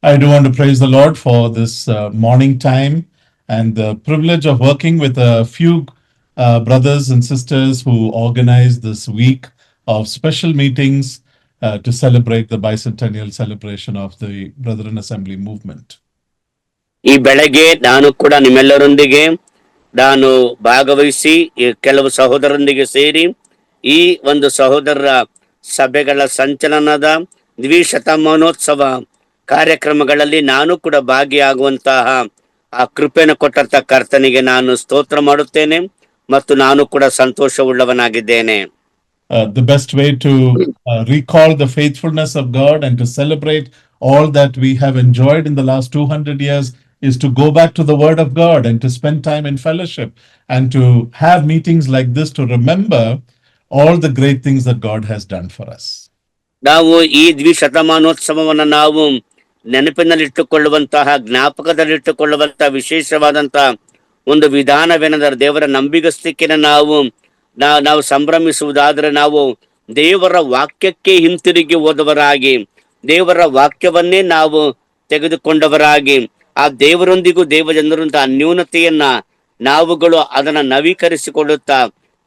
I do want to praise the Lord for this morning time and the privilege of working with a few brothers and sisters who organized this week of special meetings to celebrate the bicentennial celebration of the Brethren Assembly movement. ಈ ಬೆಳಗ್ಗೆ ನಾನು ಕೂಡ ನಿಮ್ಮೆಲ್ಲರೊಂದಿಗೆ ನಾನು ಭಾಗವಹಿಸಿ ಕೆಲವು ಸಹೋದರರೊಂದಿಗೆ ಸೇರಿ ಈ ಒಂದು ಸಹೋದರರ ಸಭೆಗಳ ಸಂಚಲನದ ದ್ವಿಶತಮಾನೋತ್ಸವ ಕಾರ್ಯಕ್ರಮಗಳಲ್ಲಿ ನಾನು ಕೂಡ ಭಾಗಿಯಾಗುವಂತಹ ಆ ಕೃಪೆಯನ್ನು ಕೊಟ್ಟಂತ ಕರ್ತನಿಗೆ ನಾನು ಸ್ತೋತ್ರ ಮಾಡುತ್ತೇನೆ ಮತ್ತು ನಾನು ಕೂಡ ಸಂತೋಷವುಳ್ಳವನಾಗಿದ್ದೇನೆ. The best way to recall the faithfulness of God and to celebrate all that we have enjoyed in the last 200 years is to go back to the Word of God and to spend time in fellowship and to have meetings like this to remember all the great things that God has done for us. ನಾವು ಈ ದ್ವಿಶತಮಾನೋತ್ಸವವನ್ನು ನಾವು ನೆನಪಿನಲ್ಲಿಟ್ಟುಕೊಳ್ಳುವಂತಹ ಜ್ಞಾಪಕದಲ್ಲಿಟ್ಟುಕೊಳ್ಳುವಂತಹ ವಿಶೇಷವಾದಂತಹ ಒಂದು ವಿಧಾನವೇನೆಂದರೆ ದೇವರ ನಂಬಿಗಸ್ತಿಕೆನ ನಾವು ಸಂಭ್ರಮಿಸುವುದಾದರೆ ನಾವು ದೇವರ ವಾಕ್ಯಕ್ಕೆ ಹಿಂತಿರುಗಿ ಹೋದವರಾಗಿ ದೇವರ ವಾಕ್ಯವನ್ನೇ ನಾವು ತೆಗೆದುಕೊಂಡವರಾಗಿ ಆ ದೇವರೊಂದಿಗೂ ದೇವಜನರಂತ ಅನ್ಯೂನತೆಯನ್ನ ನಾವುಗಳು ಅದನ್ನ ನವೀಕರಿಸಿಕೊಳ್ಳುತ್ತಾ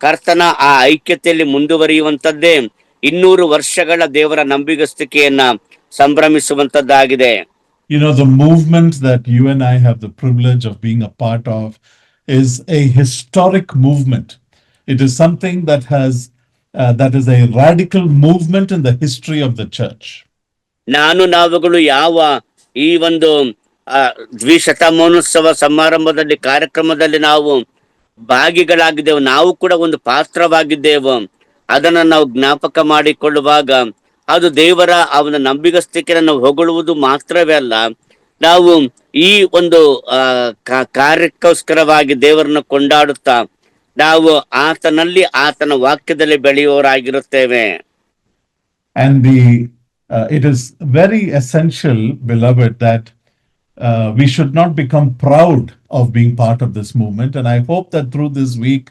ಕರ್ತನ ಆ ಐಕ್ಯತೆಯಲ್ಲಿ ಮುಂದುವರಿಯುವಂತದ್ದೇ 200 ವರ್ಷಗಳ ದೇವರ ನಂಬಿಗಸ್ತಿಕೆಯನ್ನ ಸಂಭ್ರಮಿಸುವಂತದ್ದಾಗಿದೆ. You know, the movement that you and I have the privilege of being a part of is a historic movement. It is something that is a radical movement in the history of the church. ನಾವುಗಳು ಯಾವ ಈ ಒಂದು ದ್ವಿಶತಮಾನೋತ್ಸವ ಸಮಾರಂಭದಲ್ಲಿ ಕಾರ್ಯಕ್ರಮದಲ್ಲಿ ನಾವು ಭಾಗಿಗಳಾಗಿದ್ದೆವು, ನಾವು ಕೂಡ ಒಂದು ಪಾತ್ರವಾಗಿದ್ದೆವು. ಅದನ್ನ ನಾವು ಜ್ಞಾಪಕ ಮಾಡಿಕೊಳ್ಳುವಾಗ ಅದು ದೇವರ ಅವನ ನಂಬಿಗಸ್ತಿಕೆಯನ್ನು ಹೊಗಳುವುದು ಮಾತ್ರವೇ ಅಲ್ಲ, ನಾವು ಈ ಒಂದು ಕಾರ್ಯಕ್ಕೋಸ್ಕರವಾಗಿ ದೇವರನ್ನು ಕೊಂಡಾಡುತ್ತಾ ನಾವು ಆತನಲ್ಲಿ ಆತನ ವಾಕ್ಯದಲ್ಲಿ ಬೆಳೆಯುವವರಾಗಿರುತ್ತೇವೆ. And it is very essential, beloved, that we should not become proud of being part of this movement. And I hope that through this week,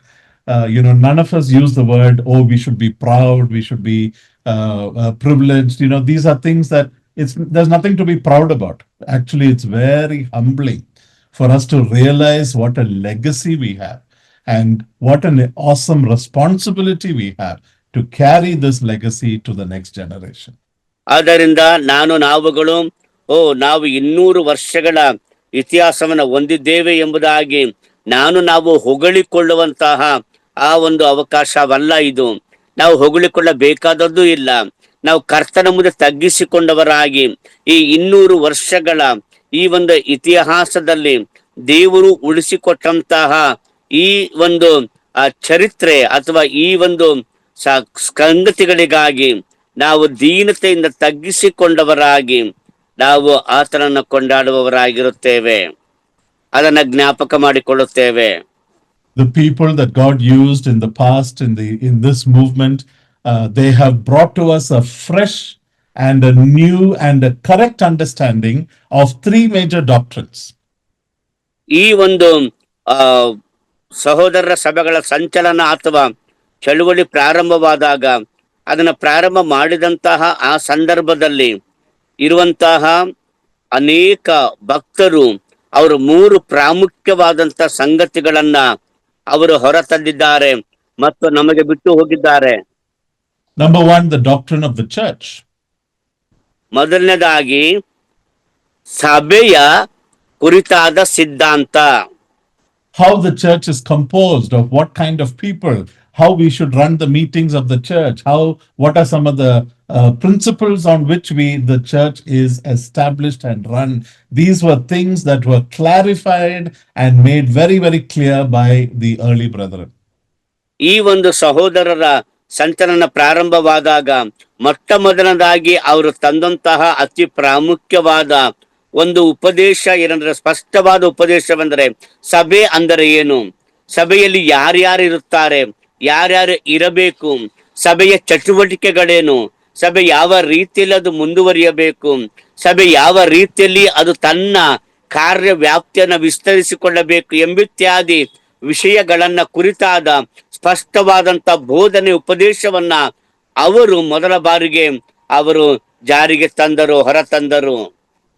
none of us use the word, oh, we should be proud, we should be privileged. These are things that there's nothing to be proud about. Actually, it's very humbling for us to realize what a legacy we have and what an awesome responsibility we have to carry this legacy to the next generation. ಆದ್ದರಿಂದ ನಾವುಗಳು ನಾವು 200 ವರ್ಷಗಳ ಇತಿಹಾಸವನ್ನು ಹೊಂದಿದ್ದೇವೆ ಎಂಬುದಾಗಿ ನಾವು ಹೊಗಳಿಕೊಳ್ಳುವಂತಹ ಆ ಒಂದು ಅವಕಾಶವಲ್ಲ ಇದು. ನಾವು ಹೊಗಳಿಕೊಳ್ಳಬೇಕಾದದ್ದು ಇಲ್ಲ. ನಾವು ಕರ್ತನ ಮುಂದೆ ತಗ್ಗಿಸಿಕೊಂಡವರಾಗಿ ಈ 200 ವರ್ಷಗಳ ಈ ಒಂದು ಇತಿಹಾಸದಲ್ಲಿ ದೇವರು ಉಳಿಸಿಕೊಟ್ಟಂತಹ ಈ ಒಂದು ಚರಿತ್ರೆ ಅಥವಾ ಈ ಒಂದು ಸಂಗತಿಗಳಿಗಾಗಿ ನಾವು ದೀನತೆಯಿಂದ ತಗ್ಗಿಸಿಕೊಂಡವರಾಗಿ ನಾವು ಆತನನ್ನು ಕೊಂಡಾಡುವವರಾಗಿರುತ್ತೇವೆ, ಅದನ್ನ ಜ್ಞಾಪಕ ಮಾಡಿಕೊಳ್ಳುತ್ತೇವೆ. The people that God used in the past in this movement, they have brought to us a fresh and a new and a correct understanding of three major doctrines. ಈ ಒಂದು ಸಹೋದರರ ಸಭೆಗಳ ಸಂಚಲನ ಅಥವಾ ಚಳುವಳಿ ಪ್ರಾರಂಭವಾದಾಗ ಅದನ್ನ ಪ್ರಾರಂಭ ಮಾಡಿದಂತಹ ಆ ಸಂದರ್ಭದಲ್ಲಿ ಇರುವಂತಹ ಅನೇಕ ಭಕ್ತರು ಅವರು 3 ಪ್ರಾಮುಖ್ಯವಾದಂತ ಸಂಗತಿಗಳನ್ನ ಅವರು ಹೊರತಂದಿದ್ದಾರೆ ಮತ್ತು ನಮಗೆ ಬಿಟ್ಟು ಹೋಗಿದ್ದಾರೆ. Number 1, the doctrine of the church. ಮೊದಲನೇದಾಗಿ ಸಭೆಯ ಕುರಿತಾದ ಸಿದ್ಧಾಂತ. How the church is composed, of what kind of people, how we should run the meetings of the church, what are some of the principles on which the church is established and run. These were things that were clarified and made very, very clear by the early brethren. ಈ ಒಂದು ಸಹೋದರರ ಸಂಚಲನ ಪ್ರಾರಂಭವಾದಾಗ ಮೊಟ್ಟ ಮೊದಲನೇದಾಗಿ ಅವರು ತಂದಂತಹ ಅತಿ ಪ್ರಾಮುಖ್ಯವಾದ ಒಂದು ಉಪದೇಶ ಏನಂದ್ರೆ, ಸ್ಪಷ್ಟವಾದ ಉಪದೇಶವೆಂದರೆ ಸಭೆ ಅಂದರೆ ಏನು, ಸಭೆಯಲ್ಲಿ ಯಾರ್ಯಾರು ಇರುತ್ತಾರೆ, ಯಾರ್ಯಾರು ಇರಬೇಕು, ಸಭೆಯ ಚಟುವಟಿಕೆಗಳೇನು, ಸಭೆ ಯಾವ ರೀತಿಯಲ್ಲಿ ಅದು ಮುಂದುವರಿಯಬೇಕು, ಸಭೆ ಯಾವ ರೀತಿಯಲ್ಲಿ ಅದು ತನ್ನ ಕಾರ್ಯ ವ್ಯಾಪ್ತಿಯನ್ನು ವಿಸ್ತರಿಸಿಕೊಳ್ಳಬೇಕು ಎಂಬಿತ್ಯಾದಿ ವಿಷಯಗಳನ್ನ ಕುರಿತಾದ ಸ್ಪಷ್ಟವಾದಂತ ಬೋಧನೆ ಉಪದೇಶವನ್ನ ಅವರು ಮೊದಲ ಬಾರಿಗೆ ಅವರು ಜಾರಿಗೆ ಹೊರತಂದರು.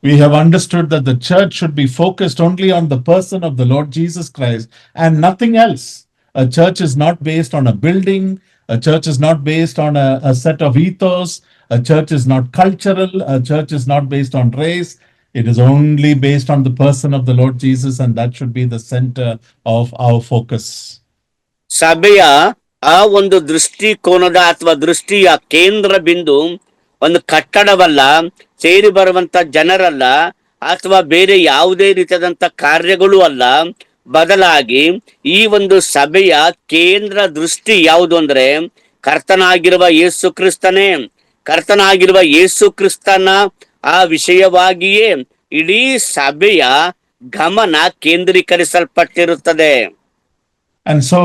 We have understood that the church should be focused only on the person of the Lord Jesus Christ and nothing else. A church is not based on a building. A church is not based on a set of ethos. A church is not cultural. A church is not based on race. It is only based on the person of the Lord Jesus, and that should be the center of our focus. ಸಭೆಯ ಆ ಒಂದು ದೃಷ್ಟಿಕೋನದ ಅಥವಾ ದೃಷ್ಟಿಯ ಕೇಂದ್ರ ಬಿಂದು ಒಂದು ಕಟ್ಟಡವಲ್ಲ, ಸೇರಿ ಬರುವಂತ ಜನರಲ್ಲ, ಅಥವಾ ಬೇರೆ ಯಾವುದೇ ರೀತಿಯಾದಂತ ಕಾರ್ಯಗಳು ಅಲ್ಲ. ಬದಲಾಗಿ ಈ ಒಂದು ಸಭೆಯ ಕೇಂದ್ರ ದೃಷ್ಟಿ ಯಾವುದು ಅಂದ್ರೆ ಕರ್ತನಾಗಿರುವ ಯೇಸು ಕ್ರಿಸ್ತನೇ. ಕರ್ತನಾಗಿರುವ ಯೇಸು ಕ್ರಿಸ್ತನ ಆ ವಿಷಯವಾಗಿಯೇ ಇಡೀ ಸಭೆಯ ಗಮನ ಕೇಂದ್ರೀಕರಿಸಲ್ಪಟ್ಟಿರುತ್ತದೆ. And so,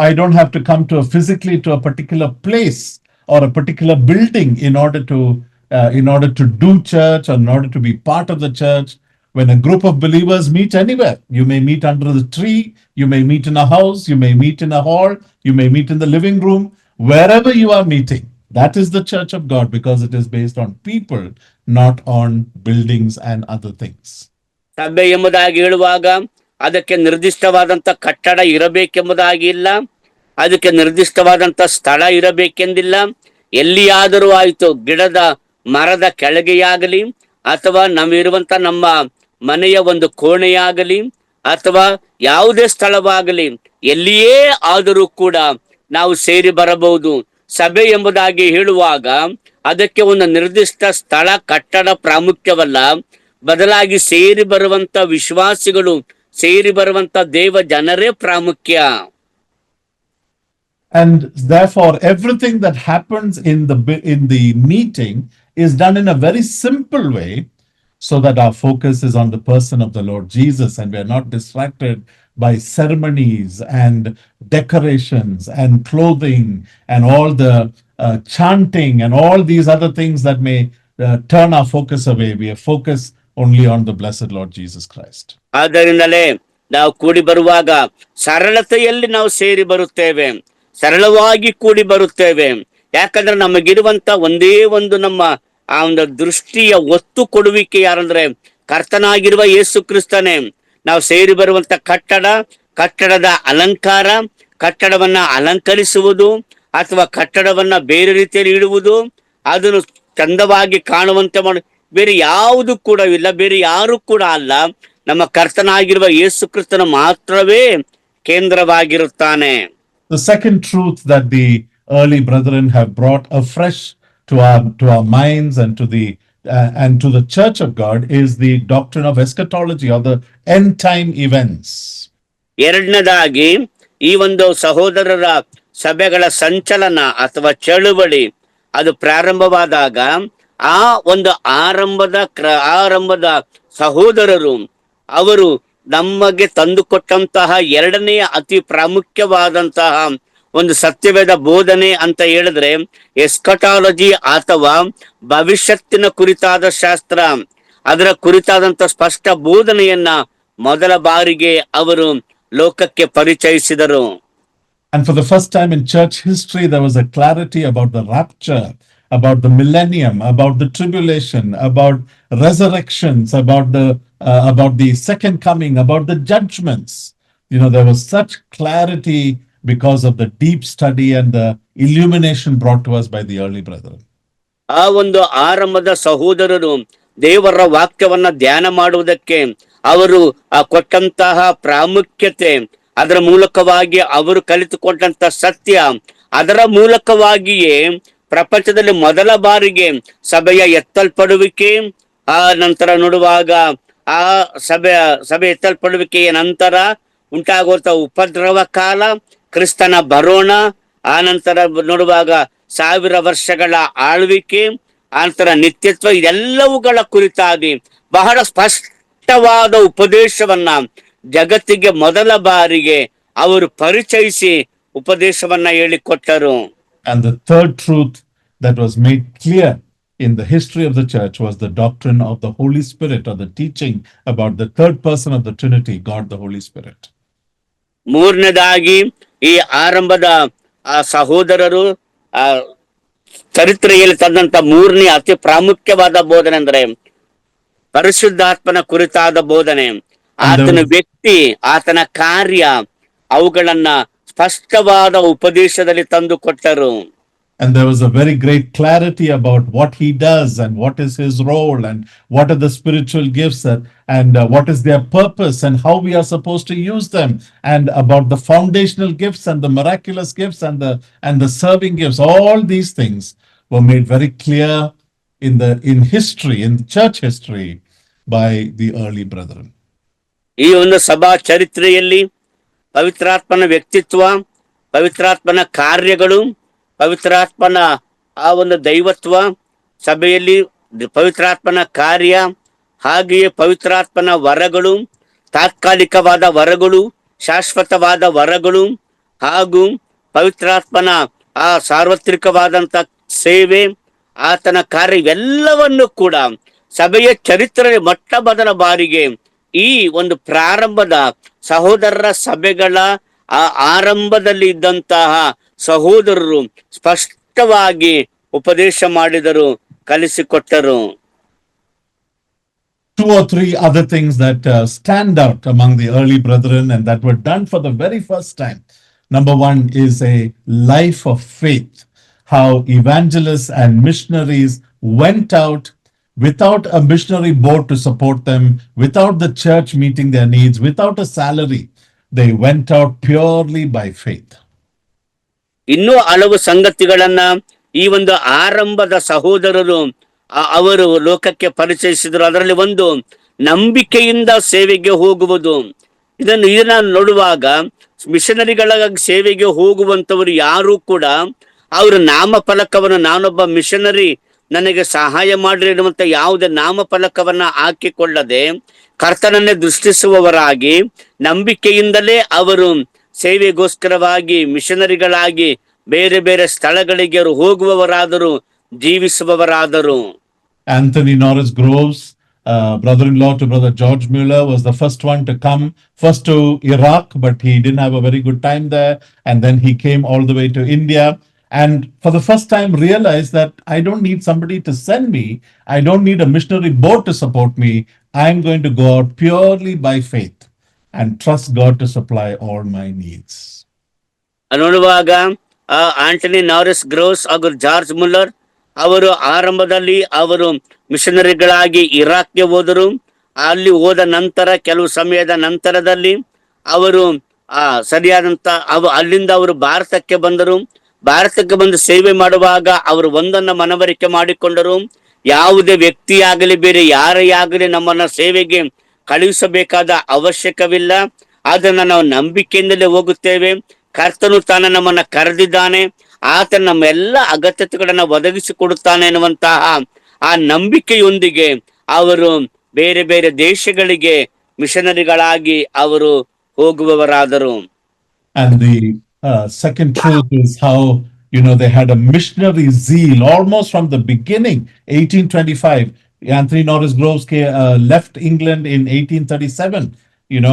I don't have to come physically to a particular place or a particular building in order to do church or in order to be part of the church. When a group of believers meet anywhere, you may meet under the tree, you may meet in a house, you may meet in a hall, you may meet in the living room, wherever you are meeting. That is the church of God, because it is based on people, not on buildings and other things. ಸಭೆ ಎಂಬುದಾಗಿ ಹೇಳುವಾಗ ಅದಕ್ಕೆ ನಿರ್ದಿಷ್ಟವಾದಂತ ಕಟ್ಟಡ ಇರಬೇಕೆಂಬುದಾಗಿ ಇಲ್ಲ, ಅದಕ್ಕೆ ನಿರ್ದಿಷ್ಟವಾದಂತ ಸ್ಥಳ ಇರಬೇಕೆಂದಿಲ್ಲ. ಎಲ್ಲಿಯಾದರೂ ಆಯ್ತು, ಗಿಡದ ಮರದ ಕೆಳಗೆಯಾಗಲಿ, ಅಥವಾ ನಾವಿರುವಂತ ನಮ್ಮ ಮನೆಯ ಒಂದು ಕೋಣೆಯಾಗಲಿ, ಅಥವಾ ಯಾವುದೇ ಸ್ಥಳವಾಗಲಿ, ಎಲ್ಲಿಯೇ ಆದರೂ ಕೂಡ ನಾವು ಸೇರಿ ಬರಬಹುದು. ಸಭೆ ಎಂಬುದಾಗಿ ಹೇಳುವಾಗ ಅದಕ್ಕೆ ಒಂದು ನಿರ್ದಿಷ್ಟ ಸ್ಥಳ, ಕಟ್ಟಡ ಪ್ರಾಮುಖ್ಯವಲ್ಲ. ಬದಲಾಗಿ ಸೇರಿ ಬರುವಂತ ವಿಶ್ವಾಸಿಗಳು, ಸೇರಿ ಬರುವಂತ ದೇವ ಜನರೇ ಪ್ರಾಮುಖ್ಯ. And therefore, everything that happens in the meeting is done in a very simple way, so that our focus is on the person of the Lord Jesus, and we are not distracted by ceremonies and decorations and clothing and all the chanting and all these other things that may turn our focus away. We are focused only on the blessed Lord Jesus Christ. ಆದ್ದರಿಂದಲೇ ನಾವು ಕೂಡಿ ಬರುವಾಗ ಸರಳತೆಯಲ್ಲಿ ನಾವು ಸೇರಿ ಬರುತ್ತೇವೆ, ಸರಳವಾಗಿ ಕೂಡಿ ಬರುತ್ತೇವೆ. ಯಾಕಂದ್ರೆ ನಮಗಿರುವಂತ ಒಂದೇ ಒಂದು ನಮ್ಮ ಆ ಒಂದು ದೃಷ್ಟಿಯ ಒತ್ತು ಕೊಡುವಿಕೆ ಯಾರಂದ್ರೆ ಕರ್ತನಾಗಿರುವ ಯೇಸು ಕ್ರಿಸ್ತನೇ. ನಾವು ಸೇರಿ ಬರುವಂತ ಕಟ್ಟಡದ ಅಲಂಕಾರ, ಕಟ್ಟಡವನ್ನ ಅಲಂಕರಿಸುವುದು ಅಥವಾ ಕಟ್ಟಡವನ್ನ ಬೇರೆ ರೀತಿಯಲ್ಲಿ ಇಡುವುದು, ಅದನ್ನು ಚಂದವಾಗಿ ಕಾಣುವಂತೆ ಮಾಡಿ ಬೇರೆ ಯಾವುದು ಕೂಡ ಇಲ್ಲ, ಬೇರೆ ಯಾರು ಕೂಡ ಅಲ್ಲ. ನಮ್ಮ ಕರ್ತನಾಗಿರುವ ಯೇಸು ಕ್ರಿಸ್ತನ ಮಾತ್ರವೇ ಕೇಂದ್ರವಾಗಿರುತ್ತಾನೆ. The second truth that the early brethren have brought afresh to our minds and to the church of God is the doctrine of eschatology, or the end time events. ಎರಡನೇದಾಗಿ ಈ ಒಂದು ಸಹೋದರರ ಸಭೆಗಳ ಸಂಚಲನ ಅಥವಾ ಚಳುವಳಿ ಅದು ಪ್ರಾರಂಭವಾದಾಗ ಆ ಒಂದು ಆರಂಭದ ಸಹೋದರರು ಅವರು ನಮಗೆ ತಂದುಕೊಟ್ಟಂತಹ ಎರಡನೆಯ ಅತಿ ಪ್ರಾಮುಖ್ಯವಾದಂತಹ ಒಂದು ಸತ್ಯವೇದ ಬೋಧನೆ ಅಂತ ಹೇಳಿದ್ರೆ ಎಸ್ಕಟಾಲಜಿ ಅಥವಾ ಭವಿಷ್ಯತ್ತಿನ ಕುರಿತಾದ ಶಾಸ್ತ್ರ, ಅದರ ಕುರಿತಾದಂತ ಸ್ಪಷ್ಟ ಬೋಧನೆಯನ್ನ ಮೊದಲ ಬಾರಿಗೆ ಅವರು ಲೋಕಕ್ಕೆ ಪರಿಚಯಿಸಿದರು. And for the first time in church history, there was a clarity about the rapture, about the millennium, about the tribulation, about resurrections, about the second coming, about the judgments. There was such clarity because of the deep study and the illumination brought to us by the early brethren. ಆ ಒಂದು ಆರಂಭದ ಸಹೋದರರು ದೇವರ ವಾಕ್ಯವನ್ನ ಧ್ಯಾನ ಮಾಡುವುದಕ್ಕೆ ಅವರು ಕೊಟ್ಟಂತಹ ಪ್ರಾಮುಖ್ಯತೆ, ಅದರ ಮೂಲಕವಾಗಿ ಅವರು ಕಲಿತುಕೊಂಡಂತ ಸತ್ಯ, ಅದರ ಮೂಲಕವಾಗಿಯೇ ಪ್ರಪಂಚದಲ್ಲಿ ಮೊದಲ ಬಾರಿಗೆ ಸಭೆಯ ಎತ್ತಲ್ಪಡುವಿಕೆ, ಆ ನಂತರ ನೋಡುವಾಗ ಆ ಸಭೆ ಎತ್ತಲ್ಪಡುವಿಕೆಯ ನಂತರ ಉಂಟಾಗುವಂತ ಉಪದ್ರವ ಕಾಲ, ಕ್ರಿಸ್ತನ ಬರೋಣ, ಆ ನಂತರ ನೋಡುವಾಗ 1000 ವರ್ಷಗಳ ಆಳ್ವಿಕೆ, ಆನಂತರ ನಿತ್ಯತ್ವ, ಇದೆಲ್ಲವುಗಳ ಕುರಿತಾಗಿ ಬಹಳ ಸ್ಪಷ್ಟವಾದ ಉಪದೇಶವನ್ನ ಜಗತ್ತಿಗೆ ಮೊದಲ ಬಾರಿಗೆ ಅವರು ಪರಿಚಯಿಸಿ ಉಪದೇಶವನ್ನ ಹೇಳಿಕೊಟ್ಟರು. And the third truth that was made clear in the history of the church was the doctrine of the Holy Spirit, or the teaching about the third person of the Trinity, God the Holy Spirit. ಮೂರನೇದಾಗಿ ಈ ಆರಂಭದ ಆ ಸಹೋದರರು ಚರಿತ್ರೆಯಲ್ಲಿ ತಂದಂತ ಮೂರನೇ ಅತಿ ಪ್ರಾಮುಖ್ಯವಾದ ಬೋಧನೆ ಅಂದ್ರೆ ಪರಿಶುದ್ಧಾತ್ಮನ ಕುರಿತಾದ ಬೋಧನೆ, And there ಆತನ was, ವ್ಯಕ್ತಿ, ಆತನ ಕಾರ್ಯ, ಅವುಗಳನ್ನ ಸ್ಪಷ್ಟವಾದ ಉಪದೇಶದಲ್ಲಿ ತಂದು ಕೊಟ್ಟರು. and there was a very great clarity about what he does and what is his role and what are the spiritual gifts and what is their purpose and how we are supposed to use them and about the foundational gifts and the miraculous gifts and the serving gifts. All these things were made very clear in history, in church history, by the early brethren. ಈ ಒಂದು ಸಭಾ ಚರಿತ್ರೆಯಲ್ಲಿ ಪವಿತ್ರಾತ್ಮನ ವ್ಯಕ್ತಿತ್ವ, ಪವಿತ್ರಾತ್ಮನ ಕಾರ್ಯಗಳು, ಪವಿತ್ರಾತ್ಮನ ಆ ಒಂದು ದೈವತ್ವ, ಸಭೆಯಲ್ಲಿ ಪವಿತ್ರಾತ್ಮನ ಕಾರ್ಯ, ಹಾಗೆಯೇ ಪವಿತ್ರಾತ್ಮನ ವರಗಳು, ತಾತ್ಕಾಲಿಕವಾದ ವರಗಳು, ಶಾಶ್ವತವಾದ ವರಗಳು, ಹಾಗೂ ಪವಿತ್ರಾತ್ಮನ ಆ ಸಾರ್ವತ್ರಿಕವಾದಂತ ಸೇವೆ, ಆತನ ಕಾರ್ಯ ಇವೆಲ್ಲವನ್ನು ಕೂಡ ಸಭೆಯ ಚರಿತ್ರೆ ಮೊಟ್ಟ ಮೊದಲ ಬಾರಿಗೆ ಈ ಒಂದು ಪ್ರಾರಂಭದ ಸಹೋದರರ ಸಭೆಗಳ ಆ ಆರಂಭದಲ್ಲಿ ಇದ್ದಂತಹ ಸಹೋದರರು ಸ್ಪಷ್ಟವಾಗಿ ಉಪದೇಶ ಮಾಡಿದರು, ಕಲಿಸಿಕೊಟ್ಟರು. Two or three other things that stand out among the early brethren and that were done for the very first time. Number one is a life of faith, how evangelists and missionaries went out without a missionary board to support them, without the church meeting their needs, without a salary. They went out purely by faith. ಇನ್ನೂ ಹಲವು ಸಂಗತಿಗಳನ್ನ ಈ ಒಂದು ಆರಂಭದ ಸಹೋದರರು ಅವರು ಲೋಕಕ್ಕೆ ಪರಿಚಯಿಸಿದರು. ಅದರಲ್ಲಿ ಒಂದು ನಂಬಿಕೆಯಿಂದ ಸೇವೆಗೆ ಹೋಗುವುದು. ಇದನ್ನ ನೋಡುವಾಗ ಮಿಷನರಿಗಳ ಸೇವೆಗೆ ಹೋಗುವಂತವರು ಯಾರು ಕೂಡ ಅವರ ನಾಮಫಲಕವನ್ನು, ನಾನೊಬ್ಬ ಮಿಷನರಿ ನನಗೆ ಸಹಾಯ ಮಾಡ್ರಿ ಎನ್ನುವಂತ ಯಾವುದೇ ನಾಮಫಲಕವನ್ನ ಹಾಕಿಕೊಳ್ಳದೆ ಕರ್ತನನ್ನೇ ದೃಷ್ಟಿಸುವವರಾಗಿ ನಂಬಿಕೆಯಿಂದಲೇ ಅವರು ಸೇವೆಗೋಸ್ಕರವಾಗಿ ಮಿಷನರಿಗಳಾಗಿ ಬೇರೆ ಬೇರೆ ಸ್ಥಳಗಳಿಗೆ ಅವರು ಹೋಗುವವರಾದರು, ಜೀವಿಸುವವರಾದರು. Anthony Norris Groves, brother-in-law to brother George Mueller, was the first one to come first to Iraq, but he didn't have a very good time there. And then he came all the way to India. And for the first time realized that I don't need somebody to send me. I don't need a missionary board to support me. I'm going to go out purely by faith and trust God to supply all my needs. ನೋಡುವಾಗ Antony ನಾರಿಸ್ groves ಹಾಗೂ George Muller ಅವರು ಆರಂಭದಲ್ಲಿ ಅವರು ಮಿಷನರಿಗಳಾಗಿ ಇರಾಕ್ಗೆ ಹೋದರು. ಅಲ್ಲಿ ಹೋದ ನಂತರ ಕೆಲವು ಸಮಯದ ನಂತರದಲ್ಲಿ ಅವರು ಸರಿಯಾದಂತ ಅಲ್ಲಿಂದ ಅವರು ಭಾರತಕ್ಕೆ ಬಂದರು. ಭಾರತಕ್ಕೆ ಬಂದು ಸೇವೆ ಮಾಡುವಾಗ ಅವರು ಒಂದನ್ನ ಮನವರಿಕೆ ಮಾಡಿಕೊಂಡರು, ಯಾವುದೇ ವ್ಯಕ್ತಿಯಾಗಲಿ ಬೇರೆ ಯಾರೇ ಆಗಲಿ ನಮ್ಮನ್ನ ಸೇವೆಗೆ ಕಳುಹಿಸಬೇಕಾದ ಅವಶ್ಯಕವಿಲ್ಲ. ಅದನ್ನ ನಾವು ನಂಬಿಕೆಯಿಂದಲೇ ಹೋಗುತ್ತೇವೆ. ಕರ್ತನು ತಾನ ನಮ್ಮನ್ನ ಕರೆದಿದ್ದಾನೆ, ಆತನ ನಮ್ಮ ಎಲ್ಲ ಅಗತ್ಯತೆಗಳನ್ನ ಒದಗಿಸಿಕೊಡುತ್ತಾನೆ ಎನ್ನುವಂತಹ ಆ ನಂಬಿಕೆಯೊಂದಿಗೆ ಅವರು ಬೇರೆ ಬೇರೆ ದೇಶಗಳಿಗೆ ಮಿಷನರಿಗಳಾಗಿ ಅವರು ಹೋಗುವವರಾದರು. And the second truth is how, they had a missionary zeal almost from the beginning. 1825, Anthony Norris Groves left England in 1837,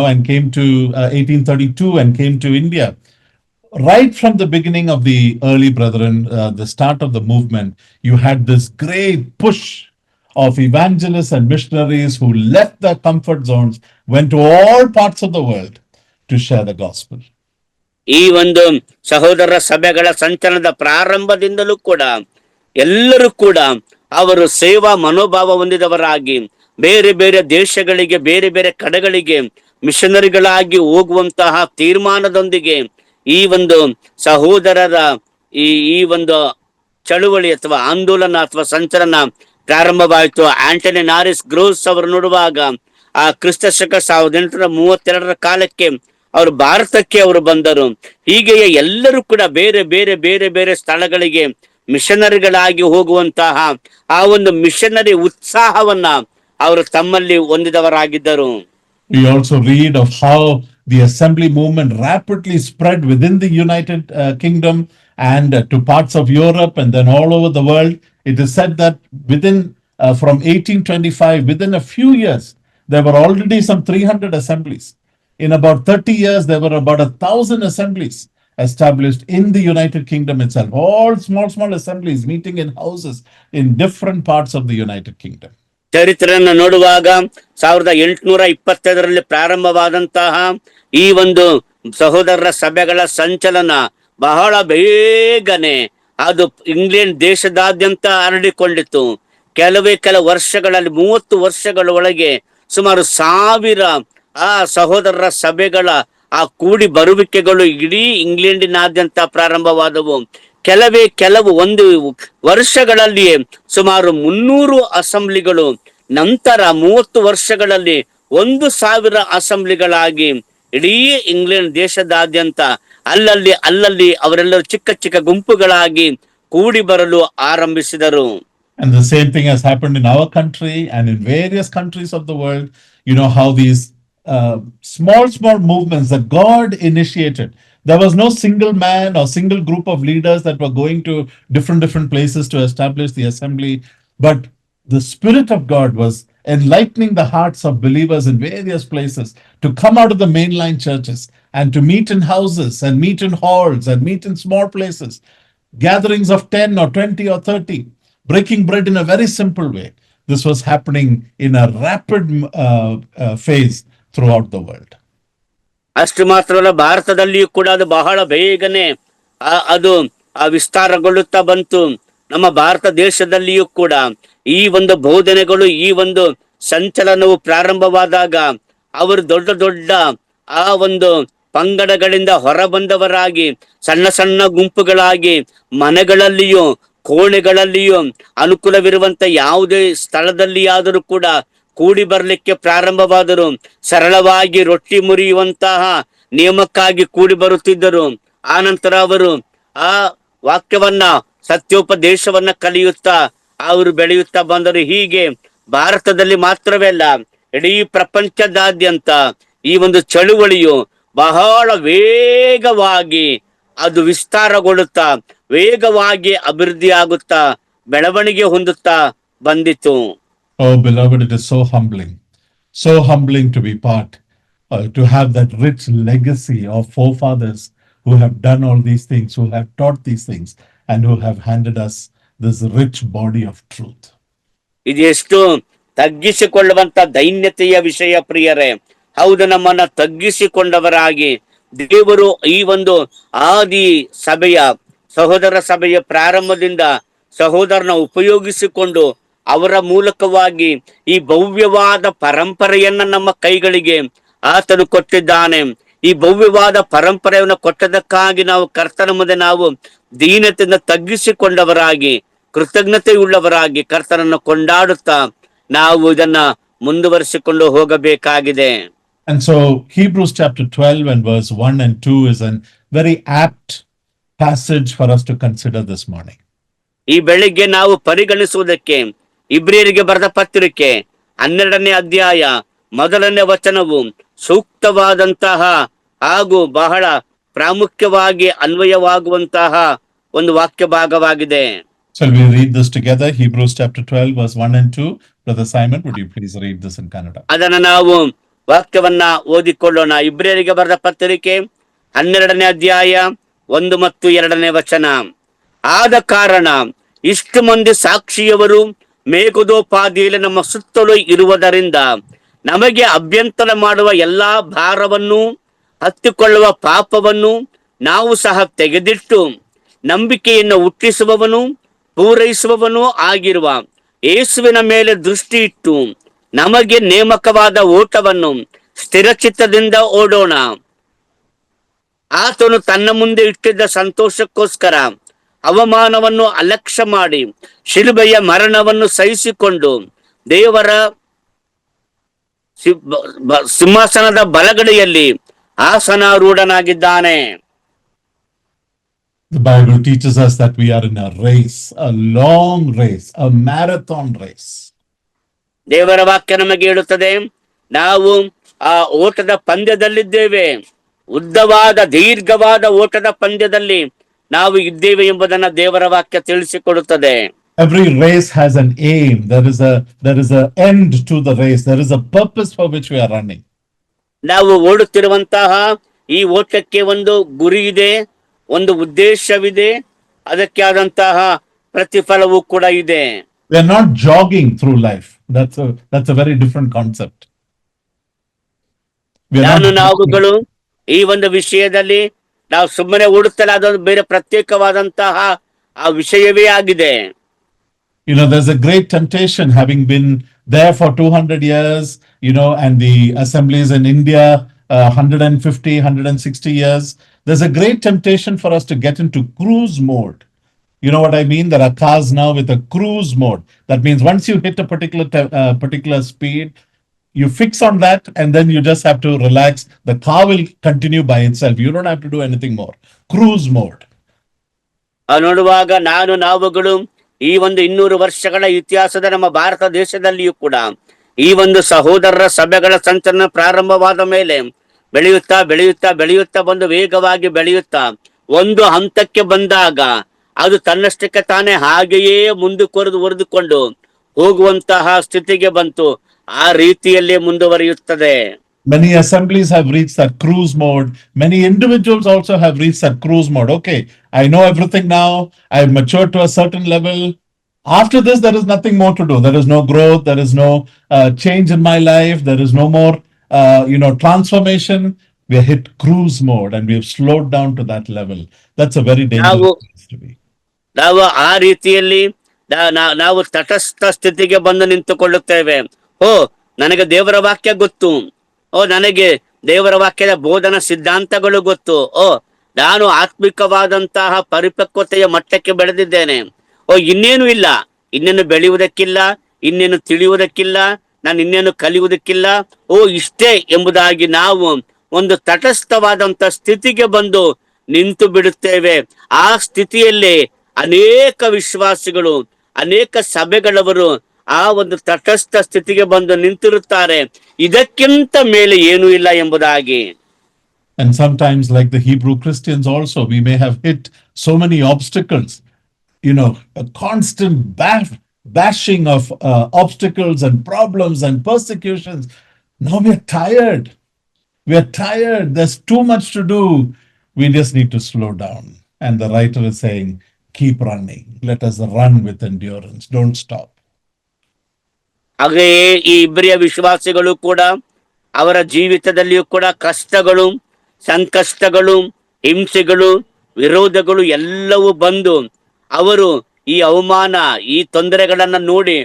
and came to 1832 and came to India. Right from the beginning of the early brethren, the start of the movement, you had this great push of evangelists and missionaries who left their comfort zones, went to all parts of the world to share the gospel. ಈ ಒಂದು ಸಹೋದರ ಸಭೆಗಳ ಸಂಚಲನದ ಪ್ರಾರಂಭದಿಂದಲೂ ಕೂಡ ಎಲ್ಲರೂ ಕೂಡ ಅವರು ಸೇವಾ ಮನೋಭಾವ ಹೊಂದಿದವರಾಗಿ ಬೇರೆ ಬೇರೆ ದೇಶಗಳಿಗೆ, ಬೇರೆ ಬೇರೆ ಕಡೆಗಳಿಗೆ ಮಿಷನರಿಗಳಾಗಿ ಹೋಗುವಂತಹ ತೀರ್ಮಾನದೊಂದಿಗೆ ಈ ಒಂದು ಸಹೋದರರ ಈ ಒಂದು ಚಳುವಳಿ ಅಥವಾ ಆಂದೋಲನ ಅಥವಾ ಸಂಚಲನ ಪ್ರಾರಂಭವಾಯಿತು. ಆಂಟನಿ ನಾರಿಸ್ ಗ್ರೋವ್ಸ್ ಅವರು ನೋಡುವಾಗ ಕ್ರಿಸ್ತ ಶಕ 1832 ಕಾಲಕ್ಕೆ ಅವರು ಭಾರತಕ್ಕೆ ಅವರು ಬಂದರು. ಹೀಗೆಯೇ ಎಲ್ಲರೂ ಕೂಡ ಬೇರೆ ಬೇರೆ ಬೇರೆ ಬೇರೆ ಸ್ಥಳಗಳಿಗೆ ಮಿಷನರಿಗಳಾಗಿ ಹೋಗುವಂತಹ ಆ ಒಂದು ಮಿಷನರಿ ಉತ್ಸಾಹವನ್ನ ಅವರು ತಮ್ಮಲ್ಲಿ ಹೊಂದಿದವರಾಗಿದ್ದರು. We also read of how the assembly movement rapidly spread within the United Kingdom and to parts of Europe and then all over the world. It is said that from 1825, within a few years, there were already some 300 assemblies. In about 30 years, there were about 1,000 assemblies established in the United Kingdom itself. All small assemblies meeting in houses in different parts of the United Kingdom. ಚರಿತ್ರೆಯನ್ನು ನೋಡುವಾಗ 1825ರಲ್ಲಿ ಪ್ರಾರಂಭವಾದಂತಹ ಈ ಒಂದು ಸಹೋದರರ ಸಭೆಗಳ ಸಂಚಲನ ಬಹಳ ಬೇಗನೆ ಅದು ಇಂಗ್ಲೆಂಡ್ ದೇಶದಾದ್ಯಂತ ಹರಡಿಕೊಂಡಿತು. ಕೆಲ ವರ್ಷಗಳಲ್ಲಿ 30 ವರ್ಷಗಳ ಒಳಗೆ ಸುಮಾರು 1000 ಆ ಸಹೋದರರ ಸಭೆಗಳ ಆ ಕೂಡಿ ಬರುವಿಕೆಗಳು ಇಡೀ ಇಂಗ್ಲೆಂಡಿನಾದ್ಯಂತ ಪ್ರಾರಂಭವಾದವು. ಕೆಲವು ಒಂದು ವರ್ಷಗಳಲ್ಲಿಯೇ ಸುಮಾರು 300 ಅಸೆಂಬ್ಲಿಗಳು, ನಂತರ 30 ವರ್ಷಗಳಲ್ಲಿ 1000 ಅಸೆಂಬ್ಲಿಗಳಾಗಿ ಇಡೀ ಇಂಗ್ಲೆಂಡ್ ದೇಶದಾದ್ಯಂತ ಅಲ್ಲಲ್ಲಿ ಅವರೆಲ್ಲರೂ ಚಿಕ್ಕ ಚಿಕ್ಕ ಗುಂಪುಗಳಾಗಿ ಕೂಡಿ ಬರಲು ಆರಂಭಿಸಿದರು. And the same thing has happened in our country and in various countries of the world. You know how these small movements that God initiated. There was no single man or single group of leaders that were going to different places to establish the assembly, but the Spirit of God was enlightening the hearts of believers in various places to come out of the mainline churches and to meet in houses and meet in halls and meet in small places, gatherings of 10 or 20 or 30, breaking bread in a very simple way. This was happening in a rapid phase throughout the world. ಅಷ್ಟು ಮಾತ್ರವಲ್ಲ, ಭಾರತದಲ್ಲಿಯೂ ಕೂಡ ಅದು ಬಹಳ ಬೇಗನೆ ಅದು ವಿಸ್ತಾರಗೊಳ್ಳುತ್ತಾ ಬಂತು. ನಮ್ಮ ಭಾರತ ದೇಶದಲ್ಲಿಯೂ ಕೂಡ ಈ ಒಂದು ಬೋಧನೆಗಳು, ಈ ಒಂದು ಸಂಚಲನವು ಪ್ರಾರಂಭವಾದಾಗ ಅವರು ದೊಡ್ಡ ಆ ಒಂದು ಪಂಗಡಗಳಿಂದ ಹೊರ ಬಂದವರಾಗಿ ಸಣ್ಣ ಗುಂಪುಗಳಾಗಿ ಮನೆಗಳಲ್ಲಿಯೂ ಕೋಣೆಗಳಲ್ಲಿಯೂ ಅನುಕೂಲವಿರುವಂತ ಯಾವುದೇ ಸ್ಥಳದಲ್ಲಿಯಾದರೂ ಕೂಡ ಕೂಡಿ ಬರಲಿಕ್ಕೆ ಪ್ರಾರಂಭವಾದರು. ಸರಳವಾಗಿ ರೊಟ್ಟಿ ಮುರಿಯುವಂತಹ ನಿಯಮಕ್ಕಾಗಿ ಕೂಡಿ ಬರುತ್ತಿದ್ದರು. ಆನಂತರ ಅವರು ಆ ವಾಕ್ಯವನ್ನ, ಸತ್ಯೋಪದೇಶವನ್ನ ಕಲಿಯುತ್ತಾ ಅವರು ಬೆಳೆಯುತ್ತಾ ಬಂದರು. ಹೀಗೆ ಭಾರತದಲ್ಲಿ ಮಾತ್ರವೇ ಅಲ್ಲ, ಇಡೀ ಪ್ರಪಂಚದಾದ್ಯಂತ ಈ ಒಂದು ಚಳುವಳಿಯು ಬಹಳ ವೇಗವಾಗಿ ಅದು ವಿಸ್ತಾರಗೊಳ್ಳುತ್ತಾ, ವೇಗವಾಗಿ ಅಭಿವೃದ್ಧಿ ಆಗುತ್ತಾ, ಬೆಳವಣಿಗೆ ಹೊಂದುತ್ತಾ ಬಂದಿತು. Oh, beloved, it is so humbling to be part, to have that rich legacy of forefathers who have done all these things, who have taught these things, and who have handed us this rich body of truth. ಇದೆಷ್ಟು ತಗ್ಗಿಸಿಕೊಳ್ಳುವಂತ ದೈನ್ಯತೆಯ ವಿಷಯ ಪ್ರಿಯರೇ. ಹೌದು, ನಮ್ಮನ್ನ ತಗ್ಗಿಸಿಕೊಂಡವರಾಗಿ ದೇವರು ಈ ಒಂದು ಆದಿ ಸಭೆಯ, ಸಹೋದರ ಸಭೆಯ ಪ್ರಾರಂಭದಿಂದ ಸಹೋದರನ ಉಪಯೋಗಿಸಿಕೊಂಡು ಅವರ ಮೂಲಕವಾಗಿ ಈ ಭವ್ಯವಾದ ಪರಂಪರೆಯನ್ನ ನಮ್ಮ ಕೈಗಳಿಗೆ ಆತನು ಕೊಟ್ಟಿದ್ದಾನೆ. ಈ ಭವ್ಯವಾದ ಪರಂಪರೆಯನ್ನು ಕೊಟ್ಟದಕ್ಕಾಗಿ ನಾವು ಕರ್ತನ ಮುಂದೆ ನಾವು ದೀನತೆಯಿಂದ ತಗ್ಗಿಸಿಕೊಂಡವರಾಗಿ, ಕೃತಜ್ಞತೆಯುಳ್ಳವರಾಗಿ ಕರ್ತನನ್ನು ಕೊಂಡಾಡುತ್ತಾ ನಾವು ಇದನ್ನ ಮುಂದುವರಿಸಿಕೊಂಡು ಹೋಗಬೇಕಾಗಿದೆ. And so Hebrews chapter 12 and verse 1 and 2 is a very apt passage for us to consider this morning. ಈ ಬೆಳಿಗ್ಗೆ ನಾವು ಪರಿಗಣಿಸುವುದಕ್ಕೆ ಇಬ್ರಿಯರಿಗೆ ಬರೆದ ಪತ್ರಿಕೆ 12ನೇ ಅಧ್ಯಾಯ 1ನೇ ವಚನವು ಸೂಕ್ತವಾದಂತಹ ಹಾಗೂ ಬಹಳ ಪ್ರಾಮುಖ್ಯವಾಗಿ ಅನ್ವಯವಾಗುವಂತಹ ಒಂದು ವಾಕ್ಯ ಭಾಗವಾಗಿದೆ. Shall we read this together? Hebrews chapter 12 verse 1 and 2. Brother Simon, would you please read this in Kannada? ಅದನ್ನ ನಾವು ವಾಕ್ಯವನ್ನ ಓದಿಕೊಳ್ಳೋಣ. ಇಬ್ರಿಯರಿಗೆ ಬರೆದ ಪತ್ರಿಕೆ 12ನೇ ಅಧ್ಯಾಯ 1 ಮತ್ತು 2ನೇ ವಚನ. ಆದ ಕಾರಣ ಇಷ್ಟು ಮಂದಿ ಸಾಕ್ಷಿಯವರು ಮೇಘದೋಪಾದಿಯಲ್ಲಿ ನಮ್ಮ ಸುತ್ತಲೂ ಇರುವುದರಿಂದ ನಮಗೆ ಅಭ್ಯಂತರ ಮಾಡುವ ಎಲ್ಲಾ ಭಾರವನ್ನು, ಹತ್ತಿಕೊಳ್ಳುವ ಪಾಪವನ್ನು ನಾವು ಸಹ ತೆಗೆದಿಟ್ಟು ನಂಬಿಕೆಯನ್ನು ಹುಟ್ಟಿಸುವವನು ಪೂರೈಸುವವನು ಆಗಿರುವ ಯೇಸುವಿನ ಮೇಲೆ ದೃಷ್ಟಿ ಇಟ್ಟು ನಮಗೆ ನೇಮಕವಾದ ಓಟವನ್ನು ಸ್ಥಿರಚಿತ್ತದಿಂದ ಓಡೋಣ. ಆತನು ತನ್ನ ಮುಂದೆ ಇಟ್ಟಿದ್ದ ಸಂತೋಷಕ್ಕೋಸ್ಕರ ಅವಮಾನವನ್ನು ಅಲಕ್ಷ್ಯ ಮಾಡಿ ಶಿಲುಬೆಯ ಮರಣವನ್ನು ಸಹಿಸಿಕೊಂಡು ದೇವರ ಸಿಂಹಾಸನದ ಬಲಗಡೆಯಲ್ಲಿ ಆಸನಾರೂಢನಾಗಿದ್ದಾನೆ. The Bible teaches us that we are in a race, a long race, a marathon race. ದೇವರ ವಾಕ್ಯ ನಮಗೆ ಹೇಳುತ್ತದೆ, ನಾವು ಆ ಓಟದ ಪಂದ್ಯದಲ್ಲಿದ್ದೇವೆ. ಉದ್ದವಾದ ದೀರ್ಘವಾದ ಓಟದ ಪಂದ್ಯದಲ್ಲಿ ನಾವು ಇದ್ದೇವೆ ಎಂಬುದನ್ನ ದೇವರ ವಾಕ್ಯ ತಿಳಿಸಿಕೊಡುತ್ತದೆ. Every race has an aim. There is a end to the race. There is a purpose for which we are running. ನಾವು ಓಡುತ್ತಿರುವಂತಹ ಈ ಓಟಕ್ಕೆ ಒಂದು ಗುರಿ ಇದೆ, ಒಂದು ಉದ್ದೇಶವಿದೆ, ಅದಕ್ಕೆ ಆದಂತಹ ಪ್ರತಿಫಲವೂ ಕೂಡ ಇದೆ. We are not jogging through life. That's a very different concept. We are ನಾನು not. ನಾವುಗಳು ಈ ಒಂದು ವಿಷಯದಲ್ಲಿ ನಾವು ಸುಮ್ಮನೆ ಓಡುತ್ತಲ್ಲ, ಅದೊಂದು ಬೇರೆ ಪ್ರತ್ಯೇಕವಾದಂತಹ ಆ ವಿಷಯವೇ ಆಗಿದೆ. There's a great temptation having been there for 200 years, and the assemblies in India, 150, 160 years. There's a great temptation for us to get into cruise mode. You know what I mean? There are cars now with a cruise mode. That means once you hit a particular speed, you fix on that, and then you just have to relax. The car will continue by itself. You don't have to do anything more. Cruise mode. ನೋಡುವಾಗ ನಾವುಗಳು ಈ ಒಂದು 200 ವರ್ಷಗಳ ಇತಿಹಾಸದ ನಮ್ಮ ಭಾರತ ದೇಶದಲ್ಲಿಯೂ ಕೂಡ ಈ ಒಂದು ಸಹೋದರರ ಸಭೆಗಳ ಸಂಚಲನ ಪ್ರಾರಂಭವಾದ ಮೇಲೆ ಬೆಳೆಯುತ್ತಾ ಬೆಳೆಯುತ್ತಾ ಬೆಳೆಯುತ್ತಾ ಬಂದು ವೇಗವಾಗಿ ಬೆಳೆಯುತ್ತಾ ಒಂದು ಹಂತಕ್ಕೆ ಬಂದಾಗ ಅದು ತನ್ನಷ್ಟಕ್ಕೆ ತಾನೇ ಹಾಗೆಯೇ ಮುಂದುವರೆದುಕೊಂಡು ಹೋಗುವಂತಹ ಸ್ಥಿತಿಗೆ ಬಂತು. ಆ ರೀತಿಯಲ್ಲೇ ಮುಂದುವರಿಯುತ್ತದೆ. Many assemblies have reached that cruise mode. Many individuals also have reached that cruise mode. Okay, I know everything now. I've matured to a certain level. After this, there is nothing more to do. There is no growth. There is no change in my life. There is no more, transformation. We have hit cruise mode and we have slowed down to that level. That's a very dangerous place to be. ನಾವು ಆ ರೀತಿಯಲ್ಲಿ ನಾವು ತಟಸ್ಥ ಸ್ಥಿತಿಗೆ ಬಂದು ನಿಂತುಕೊಳ್ಳುತ್ತೇವೆ. ನನಗೆ ದೇವರ ವಾಕ್ಯ ಗೊತ್ತು. ನನಗೆ ದೇವರ ವಾಕ್ಯದ ಬೋಧನಾ ಸಿದ್ಧಾಂತಗಳು ಗೊತ್ತು. ನಾನು ಆತ್ಮಿಕವಾದಂತಹ ಪರಿಪಕ್ವತೆಯ ಮಟ್ಟಕ್ಕೆ ಬೆಳೆದಿದ್ದೇನೆ. ಇನ್ನೇನು ಇಲ್ಲ, ಇನ್ನೇನು ಬೆಳೆಯುವುದಕ್ಕಿಲ್ಲ, ಇನ್ನೇನು ತಿಳಿಯುವುದಕ್ಕಿಲ್ಲ, ನಾನು ಇನ್ನೇನು ಕಲಿಯುವುದಕ್ಕಿಲ್ಲ. ಇಷ್ಟೇ ಎಂಬುದಾಗಿ ನಾವು ಒಂದು ತಟಸ್ಥವಾದಂತ ಸ್ಥಿತಿಗೆ ಬಂದು ನಿಂತು ಬಿಡುತ್ತೇವೆ. ಆ ಸ್ಥಿತಿಯಲ್ಲಿ ಅನೇಕ ವಿಶ್ವಾಸಿಗಳು, ಅನೇಕ ಸಭೆಗಳವರು ಆ ಒಂದು ತಟಸ್ಥ ಸ್ಥಿತಿಗೆ ಬಂದು ನಿಂತಿರುತ್ತಾರೆ. ಇದಕ್ಕಿಂತ ಮೇಲೆ ಏನೂ ಇಲ್ಲ ಎಂಬುದಾಗಿ. And sometimes, like the Hebrew Christians also, we may have hit so many obstacles, a constant bashing of obstacles and problems and persecutions. Now we are tired. There's too much to do. We just need to slow down. And the writer is saying, keep running. Let us run with endurance. Don't stop. ಹಾಗೆಯೇ ಈ ಇಬ್ರಿಯ ವಿಶ್ವಾಸಿಗಳು ಕೂಡ ಅವರ ಜೀವಿತದಲ್ಲಿಯೂ ಕೂಡ ಕಷ್ಟಗಳು, ಸಂಕಷ್ಟಗಳು, ಹಿಂಸೆಗಳು, ವಿರೋಧಗಳು ಎಲ್ಲವೂ ಬಂದು ಅವರು ಈ ಅವಮಾನ, ಈ ತೊಂದರೆಗಳನ್ನ ನೋಡಿ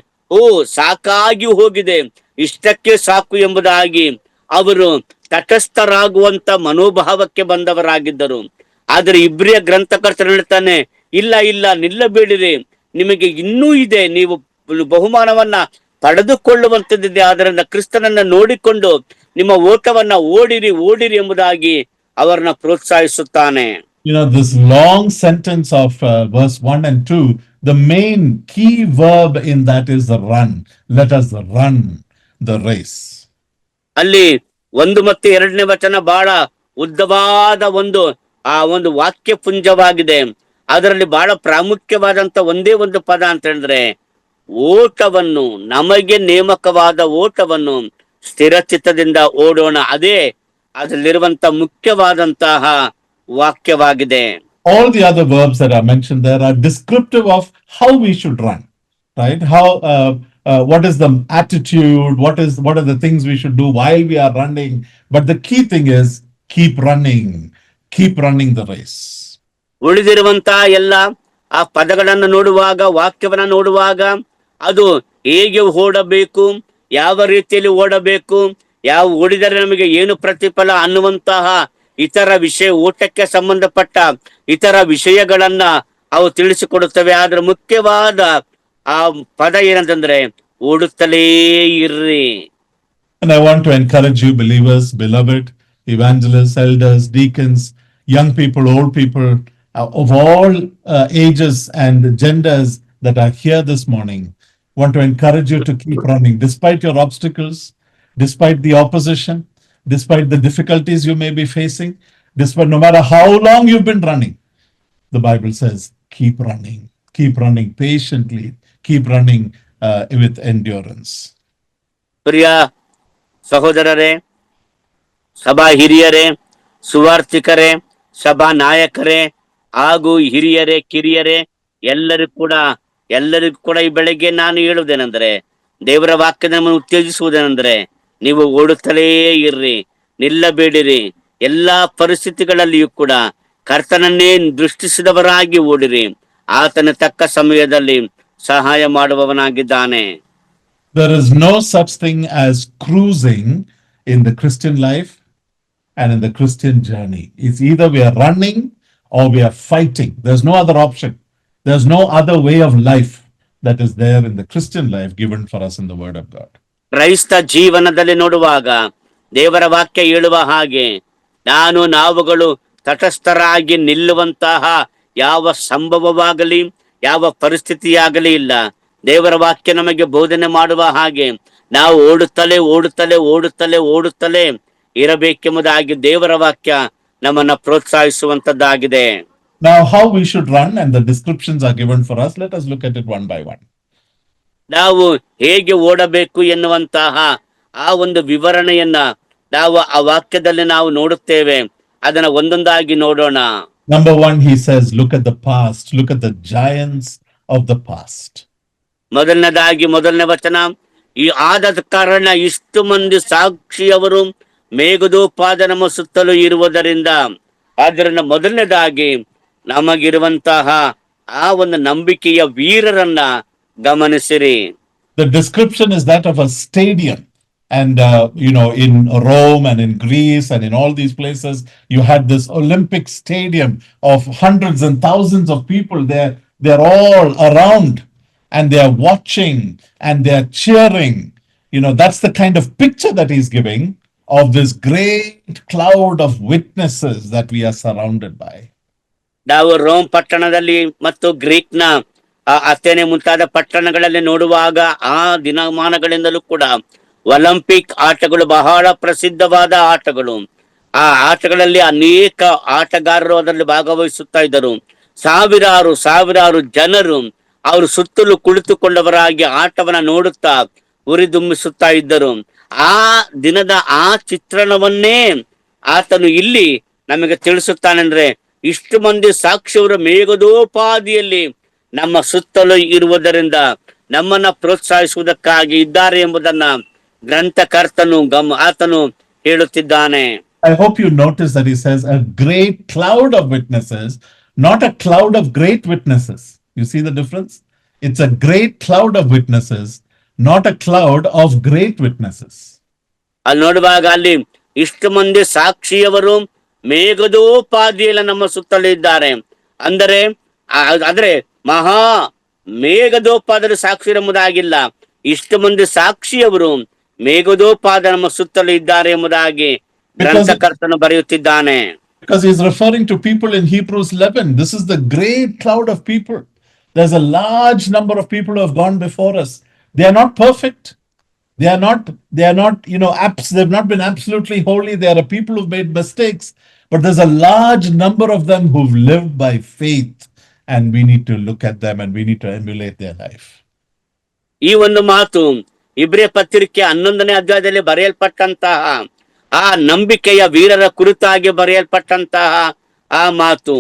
ಸಾಕಾಗಿ ಹೋಗಿದೆ, ಇಷ್ಟಕ್ಕೆ ಸಾಕು ಎಂಬುದಾಗಿ ಅವರು ತಟಸ್ಥರಾಗುವಂತ ಮನೋಭಾವಕ್ಕೆ ಬಂದವರಾಗಿದ್ದರು. ಆದ್ರೆ ಇಬ್ರಿಯ ಗ್ರಂಥಕರ್ತರು ಹೇಳ್ತಾನೆ, ಇಲ್ಲ ನಿಲ್ಲಬೇಡಿರಿ, ನಿಮಗೆ ಇನ್ನೂ ಇದೆ, ನೀವು ಬಹುಮಾನವನ್ನ ಪಡೆದುಕೊಳ್ಳುವಂತದ್ದಿದೆ. ಆದ್ದರಿಂದ ಕ್ರಿಸ್ತನನ್ನ ನೋಡಿಕೊಂಡು ನಿಮ್ಮ ಓಟವನ್ನ ಓಡಿರಿ ಎಂಬುದಾಗಿ ಅವರನ್ನ ಪ್ರೋತ್ಸಾಹಿಸುತ್ತಾನೆ. This long sentence of verse 1 and 2, the main key verb in that is the run. Let us run the race. ಅಲ್ಲಿ 1 ಮತ್ತು 2ನೇ ವಚನ ಬಹಳ ಉದ್ದವಾದ ಒಂದು ವಾಕ್ಯ ಪುಂಜವಾಗಿದೆ. ಅದರಲ್ಲಿ ಬಹಳ ಪ್ರಾಮುಖ್ಯವಾದಂತ ಒಂದೇ ಒಂದು ಪದ ಅಂತ ಹೇಳಿದ್ರೆ, ಓಟವನ್ನು, ನಮಗೆ ನೇಮಕವಾದ ಓಟವನ್ನು ಸ್ಥಿರಚಿತ್ತದಿಂದ ಓಡೋಣ. ಅದೇ ಅದರಲ್ಲಿರುವಂತ ಮುಖ್ಯವಾದಂತಹ ವಾಕ್ಯವಾಗಿದೆ. All the other verbs that are mentioned there are descriptive of how we should run, right? How, what is the attitude? What are the things we should do while we are running? But the key thing is keep running the race. ಉಳಿದಿರುವಂತಹ ಎಲ್ಲ ಆ ಪದಗಳನ್ನು ನೋಡುವಾಗ, ವಾಕ್ಯವನ್ನ ನೋಡುವಾಗ, ಅದು ಹೇಗೆ ಓಡಬೇಕು, ಯಾವ ರೀತಿಯಲ್ಲಿ ಓಡಬೇಕು, ಯಾವ ಓಡಿದರೆ ನಮಗೆ ಏನು ಪ್ರತಿಫಲ ಅನ್ನುವಂತಹ ಇತರ ವಿಷಯ, ಓಟಕ್ಕೆ ಸಂಬಂಧಪಟ್ಟ ಇತರ ವಿಷಯಗಳನ್ನ ಅವು ತಿಳಿಸಿಕೊಡುತ್ತವೆ. ಆದ್ರೆ ಮುಖ್ಯವಾದ ಆ ಪದ ಏನಂತಂದ್ರೆ, ಓಡುತ್ತಲೇ ಇರ್ರಿ. And I want to encourage you, believers, beloved, evangelists, elders, deacons, young people, old people, of all ages and genders that are here this morning. Want to encourage you to keep running despite your obstacles, despite the opposition, despite the difficulties you may be facing, despite no matter how long you've been running. The Bible says, keep running patiently, keep running with endurance. ಪ್ರಿಯ ಸಹೋದರರೇ, ಸಭಾ ಹಿರಿಯರೇ, ಸುವಾರ್ಥಿಕರೇ, ಸಭಾ ನಾಯಕರೇ ಹಾಗೂ ಹಿರಿಯರೇ, ಕಿರಿಯರೇ, ಎಲ್ಲರಿಗೂ ಕೂಡ ಈ ಬೆಳಗ್ಗೆ ನಾನು ಹೇಳುವುದೇನೆಂದರೆ, ದೇವರ ವಾಕ್ಯ ನಮ್ಮನ್ನು ಉತ್ತೇಜಿಸುವುದೇನೆಂದ್ರೆ, ನೀವು ಓಡುತ್ತಲೇ ಇರ್ರಿ, ನಿಲ್ಲಬೇಡಿರಿ. ಎಲ್ಲಾ ಪರಿಸ್ಥಿತಿಗಳಲ್ಲಿಯೂ ಕೂಡ ಕರ್ತನನ್ನೇ ದೃಷ್ಟಿಸಿದವರಾಗಿ ಓಡಿರಿ. ಆತನ ತಕ್ಕ ಸಮಯದಲ್ಲಿ ಸಹಾಯ ಮಾಡುವವನಾಗಿದ್ದಾನೆ. There is no such thing as cruising in the Christian life and in the Christian journey. It's either we are running or we are fighting. There's no other option. There's no other way of life that is there in the Christian life given for us in the Word of God. ಕ್ರೈಸ್ತ ಜೀವನದಲ್ಲಿ ನೋಡುವಾಗ ದೇವರ ವಾಕ್ಯ ಹೇಳುವ ಹಾಗೆ ನಾವುಗಳು ತಟಸ್ಥರಾಗಿ ನಿಲ್ಲುವಂತಹ ಯಾವ ಸಂಭವವಾಗಲಿ, ಯಾವ ಪರಿಸ್ಥಿತಿಯಾಗಲಿ ಇಲ್ಲ. ದೇವರ ವಾಕ್ಯ ನಮಗೆ ಬೋಧನೆ ಮಾಡುವ ಹಾಗೆ ನಾವು ಓಡುತ್ತಲೇ ಓಡುತ್ತಲೇ ಓಡುತ್ತಲೇ ಓಡುತ್ತಲೇ ಇರಬೇಕೆಂಬುದಾಗಿ ದೇವರ ವಾಕ್ಯ ನಮ್ಮನ್ನ ಪ್ರೋತ್ಸಾಹಿಸುವಂತದ್ದಾಗಿದೆ. Now, how we should run and the descriptions are given for us. Let us look at it one by one. ನಾವು ಹೇಗೆ ಓಡಬೇಕು ಎನ್ನುವಂತಹ ಆ ಒಂದು ವಿವರಣೆಯನ್ನ ನಾವು ಆ ವಾಕ್ಯದಲ್ಲಿ ನಾವು ನೋಡುತ್ತೇವೆ. ಅದನ್ನ ಒಂದೊಂದಾಗಿ ನೋಡೋಣ. Number one, he says, look at the past, look at the giants of the past. ಮೊದಲನೇ ವಚನ, ಈ ಆದ ಕಾರಣ ಇಷ್ಟು ಮಂದಿ ಸಾಕ್ಷಿಯವರು ಮೇಘದೋಪಾದ ನಮ್ಮ ಸುತ್ತಲೂ ಇರುವುದರಿಂದ. ಆದ್ದರಿಂದ ಮೊದಲನೇದಾಗಿ ನಮಗಿರುವಂತಹ ಆ ಒಂದು ನಂಬಿಕೆಯ ವೀರರನ್ನ ಗಮನಿಸಿರಿ. The description is that of a stadium. And, in Rome and in Greece and in all these places, you had this Olympic stadium of hundreds and thousands of people. They're all around and they are watching and they are cheering. That's the kind of picture that he's giving of this great cloud of witnesses that we are surrounded by. ನಾವು Rome ಪಟ್ಟಣದಲ್ಲಿ ಮತ್ತು ಗ್ರೀಕ್ನ ಅಥೆನೆ ಮುಂತಾದ ಪಟ್ಟಣಗಳಲ್ಲಿ ನೋಡುವಾಗ ಆ ದಿನಮಾನಗಳಿಂದಲೂ ಕೂಡ Olympic ಆಟಗಳು ಬಹಳ ಪ್ರಸಿದ್ಧವಾದ ಆಟಗಳು. ಆ ಆಟಗಳಲ್ಲಿ ಅನೇಕ ಆಟಗಾರರು ಅದರಲ್ಲಿ ಭಾಗವಹಿಸುತ್ತಾ ಇದ್ದರು. ಸಾವಿರಾರು ಜನರು ಅವರು ಸುತ್ತಲೂ ಕುಳಿತುಕೊಂಡವರಾಗಿ ಆಟವನ್ನ ನೋಡುತ್ತಾ ಉರಿದುಂಬಿಸುತ್ತಾ ಇದ್ದರು. ಆ ದಿನದ ಆ ಚಿತ್ರಣವನ್ನೇ ಆತನು ಇಲ್ಲಿ ನಮಗೆ ತಿಳಿಸುತ್ತಾನೆಂದ್ರೆ, ಇಷ್ಟು ಮಂದಿ ಸಾಕ್ಷಿಯವರು ಮೇಘದೋಪಾದಿಯಲ್ಲಿ ನಮ್ಮ ಸುತ್ತಲೂ ಇರುವುದರಿಂದ ನಮ್ಮನ್ನ ಪ್ರೋತ್ಸಾಹಿಸುವುದಕ್ಕಾಗಿ ಇದ್ದಾರೆ ಎಂಬುದನ್ನ ಗ್ರಂಥಕರ್ತನು ಆತನು ಹೇಳುತ್ತಿದ್ದಾನೆ. I hope you notice that he says a great cloud of witnesses, not a cloud of great witnesses. You see the difference? It's a great cloud of witnesses, not a cloud of great witnesses. ಅಲ್ಲಿ ನೋಡುವಾಗ ಅಲ್ಲಿ ಇಷ್ಟು ಮಂದಿ ಸಾಕ್ಷಿಯವರು ಮೇಘದೋಪಾದಿಯಲ್ಲಿ ನಮ್ಮ ಸುತ್ತಲೂ ಇದ್ದಾರೆ ಆದರೆ ಮಹಾ ಮೇಘದೋಪಾದ ಸಾಕ್ಷಿ ಎಂಬುದಾಗಿಲ್ಲ. ಇಷ್ಟು ಮಂದಿ ಸಾಕ್ಷಿಯವರು ಮೇಘದೋಪಾದ ನಮ್ಮ ಸುತ್ತಲೂ ಇದ್ದಾರೆ ಎಂಬುದಾಗಿ ಗ್ರಂಥಕರ್ತನು ಬರೆಯುತ್ತಿದ್ದಾನೆ. Because he's referring to people in Hebrews 11. This is the great cloud of people. There's a large number of people who have gone before us. They are not perfect. They are not, they've not been absolutely holy. They are people who've made mistakes. But there's a large number of them who've lived by faith. And we need to look at them and we need to emulate their life. ಈ ಒಂದು ಮಾತು ಇಬ್ರಿಯ ಪತ್ರಿಕೆ 11ನೇ ಅಧ್ಯಾಯದಲ್ಲಿ ಬರೆಯಲ್ಪಟ್ಟಂತಹ ಆ ನಂಬಿಕೆಯ ವೀರರ ಕುರಿತಾಗಿ ಬರೆಯಲ್ಪಟ್ಟಂತಹ ಆ ಮಾತು.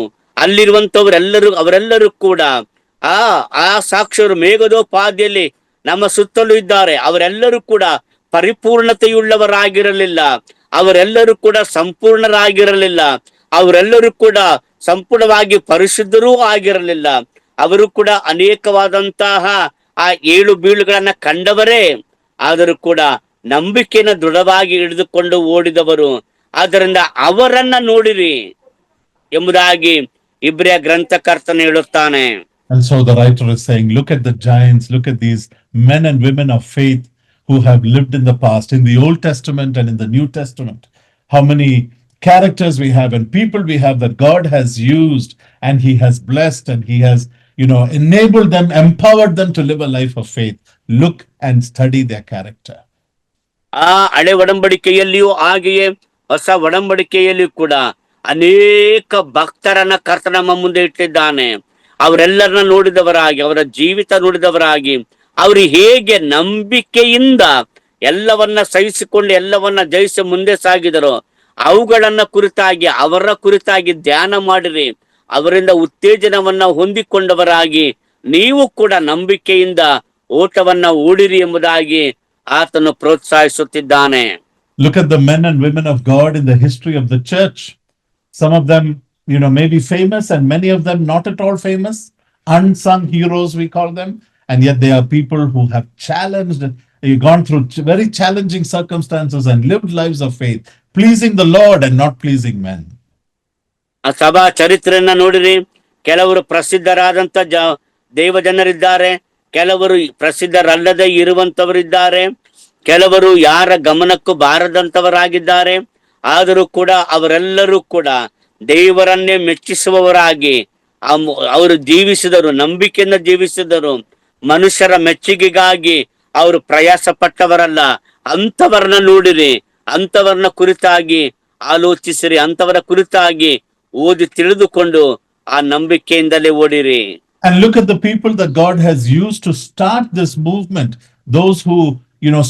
ಅವರೆಲ್ಲರೂ ಕೂಡ ಆ ಸಾಕ್ಷಿಯರು ಮೇಘದೋಪಾದಿಯಲ್ಲಿ ನಮ್ಮ ಸುತ್ತಲೂ ಇದ್ದಾರೆ. ಅವರೆಲ್ಲರೂ ಕೂಡ ಪರಿಪೂರ್ಣತೆಯುಳ್ಳವರಾಗಿರಲಿಲ್ಲ. ಅವರೆಲ್ಲರೂ ಕೂಡ ಸಂಪೂರ್ಣರಾಗಿರಲಿಲ್ಲ. ಅವರೆಲ್ಲರೂ ಕೂಡ ಸಂಪೂರ್ಣವಾಗಿ ಪರಿಶುದ್ಧರೂ ಆಗಿರಲಿಲ್ಲ. ಅವರು ಕೂಡ ಅನೇಕವಾದಂತಹ ಆ ಏಳು ಬೀಳುಗಳನ್ನ ಕಂಡವರೇ, ಆದರೂ ಕೂಡ ನಂಬಿಕೆಯನ್ನು ದೃಢವಾಗಿ ಹಿಡಿದುಕೊಂಡು ಓಡಿದವರು. ಆದ್ದರಿಂದ ಅವರನ್ನ ನೋಡಿರಿ ಎಂಬುದಾಗಿ ಇಬ್ರಿಯ ಗ್ರಂಥಕರ್ತನು ಹೇಳುತ್ತಾನೆ. And so the writer is saying, look at the giants, look at these men and women of faith who have lived in the past, in the Old Testament and in the New Testament. How many characters we have and people we have that God has used and he has blessed and he has, enabled them, empowered them to live a life of faith. Look and study their character. ಆ ಹಳೆ ಒಡಂಬಡಿಕೆಯಲ್ಲಿಯೂ ಹಾಗೆಯೇ ಹೊಸ ಒಡಂಬಡಿಕೆಯಲ್ಲಿಯೂ ಕೂಡ ಅನೇಕ ಭಕ್ತರನ್ನ ಕರ್ತನ ನಮ್ಮ ಮುಂದೆ ಇಟ್ಟಿದ್ದಾನೆ. ಅವರೆಲ್ಲರನ್ನ ನೋಡಿದವರಾಗಿ, ಅವರ ಜೀವಿತ ನೋಡಿದವರಾಗಿ, ಅವರು ಹೇಗೆ ನಂಬಿಕೆಯಿಂದ ಎಲ್ಲವನ್ನ ಸಹಿಸಿಕೊಂಡು ಎಲ್ಲವನ್ನ ಜಯಿಸಿ ಮುಂದೆ ಸಾಗಿದರೋ ಅವುಗಳನ್ನ ಕುರಿತಾಗಿ, ಅವರ ಕುರಿತಾಗಿ ಧ್ಯಾನ ಮಾಡಿರಿ. ಅವರಿಂದ ಉತ್ತೇಜನವನ್ನ ಹೊಂದಿಕೊಂಡವರಾಗಿ ನೀವು ಕೂಡ ನಂಬಿಕೆಯಿಂದ ಓಟವನ್ನ ಓಡಿರಿ ಎಂಬುದಾಗಿ ಆತನು ಪ್ರೋತ್ಸಾಹಿಸುತ್ತಿದ್ದಾನೆ. Look at the men and women of God in the history of the church. Some of them, may be famous, and many of them not at all famous, unsung heroes, we call them. And yet they are people who have challenged, gone through very challenging circumstances and lived lives of faith, pleasing the Lord and not pleasing men. ಆ ಸಭಾ ಚರಿತ್ರೆಯನ್ನ ನೋಡಿರಿ. ಕೆಲವರು ಪ್ರಸಿದ್ಧರಾದಂತ ದೇವ ಜನರಿದ್ದಾರೆ, ಕೆಲವರು ಪ್ರಸಿದ್ಧರಲ್ಲದೆ ಇರುವಂತವರಿದ್ದಾರೆ, ಕೆಲವರು ಯಾರ ಗಮನಕ್ಕೂ ಬಾರದಂತವರಾಗಿದ್ದಾರೆ. ಆದರೂ ಕೂಡ ಅವರೆಲ್ಲರೂ ಕೂಡ ದೇವರನ್ನೇ ಮೆಚ್ಚಿಸುವವರಾಗಿ ಅವರು ಜೀವಿಸಿದರು, ನಂಬಿಕೆಯಿಂದ ಜೀವಿಸಿದರು. ಮನುಷ್ಯರ ಮೆಚ್ಚುಗೆಗಾಗಿ ಅವರು ಪ್ರಯಾಸ ಪಟ್ಟವರಲ್ಲ. ಅಂತವರನ್ನ ನೋಡಿರಿ, ಅಂತವರನ್ನ ಕುರಿತಾಗಿ ಆಲೋಚಿಸಿರಿ, ಅಂತವರ ಕುರಿತಾಗಿ ಓದಿ ತಿಳಿದುಕೊಂಡು ಆ ನಂಬಿಕೆಯಿಂದಲೇ ಓಡಿರಿ. And look at the people that God has used to start this movement. Those who,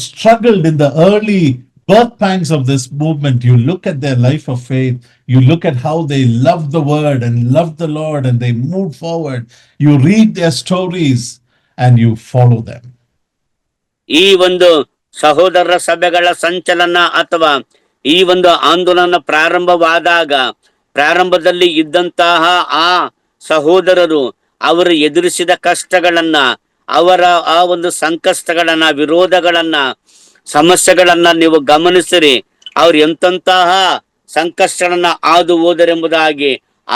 struggled in the early birth pangs of this movement. You look at their life of faith. You look at how they loved the word and loved the Lord, and they moved forward. You read their stories and you follow them. ಈ ಒಂದು ಸಹೋದರರ ಸಭೆಗಳ ಸಂಚಲನ ಅಥವಾ ಈ ಒಂದು ಆಂದೋಲನ ಪ್ರಾರಂಭದಲ್ಲಿ ಇದ್ದಂತಹ ಆ ಸಹೋದರರು ಅವರು ಎದುರಿಸಿದ ಕಷ್ಟಗಳನ್ನ, ಅವರ ಆ ಒಂದು ಸಂಕಷ್ಟಗಳನ್ನ, ವಿರೋಧಗಳನ್ನ, ಸಮಸ್ಯೆಗಳನ್ನ ನೀವು ಗಮನಿಸಿರಿ. ಅವ್ರು ಎಂತಹ ಸಂಕಷ್ಟಗಳನ್ನ ಹಾದು ಹೋದರೆಂಬುದಾಗಿ,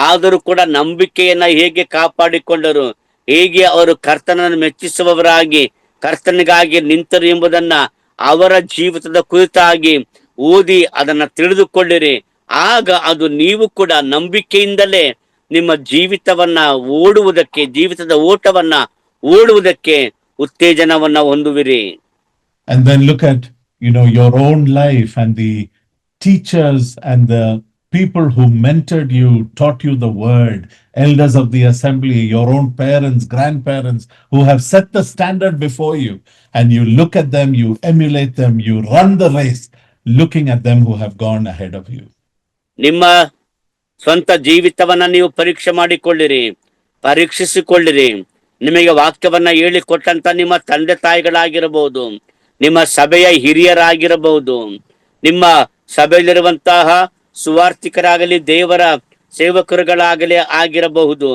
ಆದರೂ ಕೂಡ ನಂಬಿಕೆಯನ್ನ ಹೇಗೆ ಕಾಪಾಡಿಕೊಂಡರು, ಹೇಗೆ ಅವರು ಕರ್ತನನ್ನು ಮೆಚ್ಚಿಸುವವರಾಗಿ ಕರ್ತನಿಗಾಗಿ ನಿಂತರು ಎಂಬುದನ್ನ ಅವರ ಜೀವಿತದ ಕುರಿತಾಗಿ ಓದಿ ಅದನ್ನ ತಿಳಿದುಕೊಳ್ಳಿರಿ. ಆಗ ಅದು ನೀವು ಕೂಡ ನಂಬಿಕೆಯಿಂದಲೇ ನಿಮ್ಮ ಜೀವಿತದ ಓಟವನ್ನ ಓಡುವುದಕ್ಕೆ ಉತ್ತೇಜನವನ್ನ ಹೊಂದುವಿರಿ. And then look at, your own life and the teachers and the people who mentored you, taught you the word, elders of the assembly, your own parents, grandparents who have set the standard before you, and you look at them, you emulate them, you run the race, looking at them who have gone ahead of you. ನಿಮ್ಮ ಸ್ವಂತ ಜೀವಿತವನ್ನ ನೀವು ಪರೀಕ್ಷಿಸಿಕೊಳ್ಳಿರಿ. ನಿಮಗೆ ವಾಕ್ಯವನ್ನ ಹೇಳಿಕೊಟ್ಟಂತ ನಿಮ್ಮ ತಂದೆ ತಾಯಿಗಳಾಗಿರಬಹುದು, ನಿಮ್ಮ ಸಭೆಯ ಹಿರಿಯರಾಗಿರಬಹುದು, ನಿಮ್ಮ ಸಭೆಯಲ್ಲಿರುವಂತಹ ಸುವಾರ್ಥಿಕರಾಗಲಿ, ದೇವರ ಸೇವಕರುಗಳಾಗಲಿ ಆಗಿರಬಹುದು,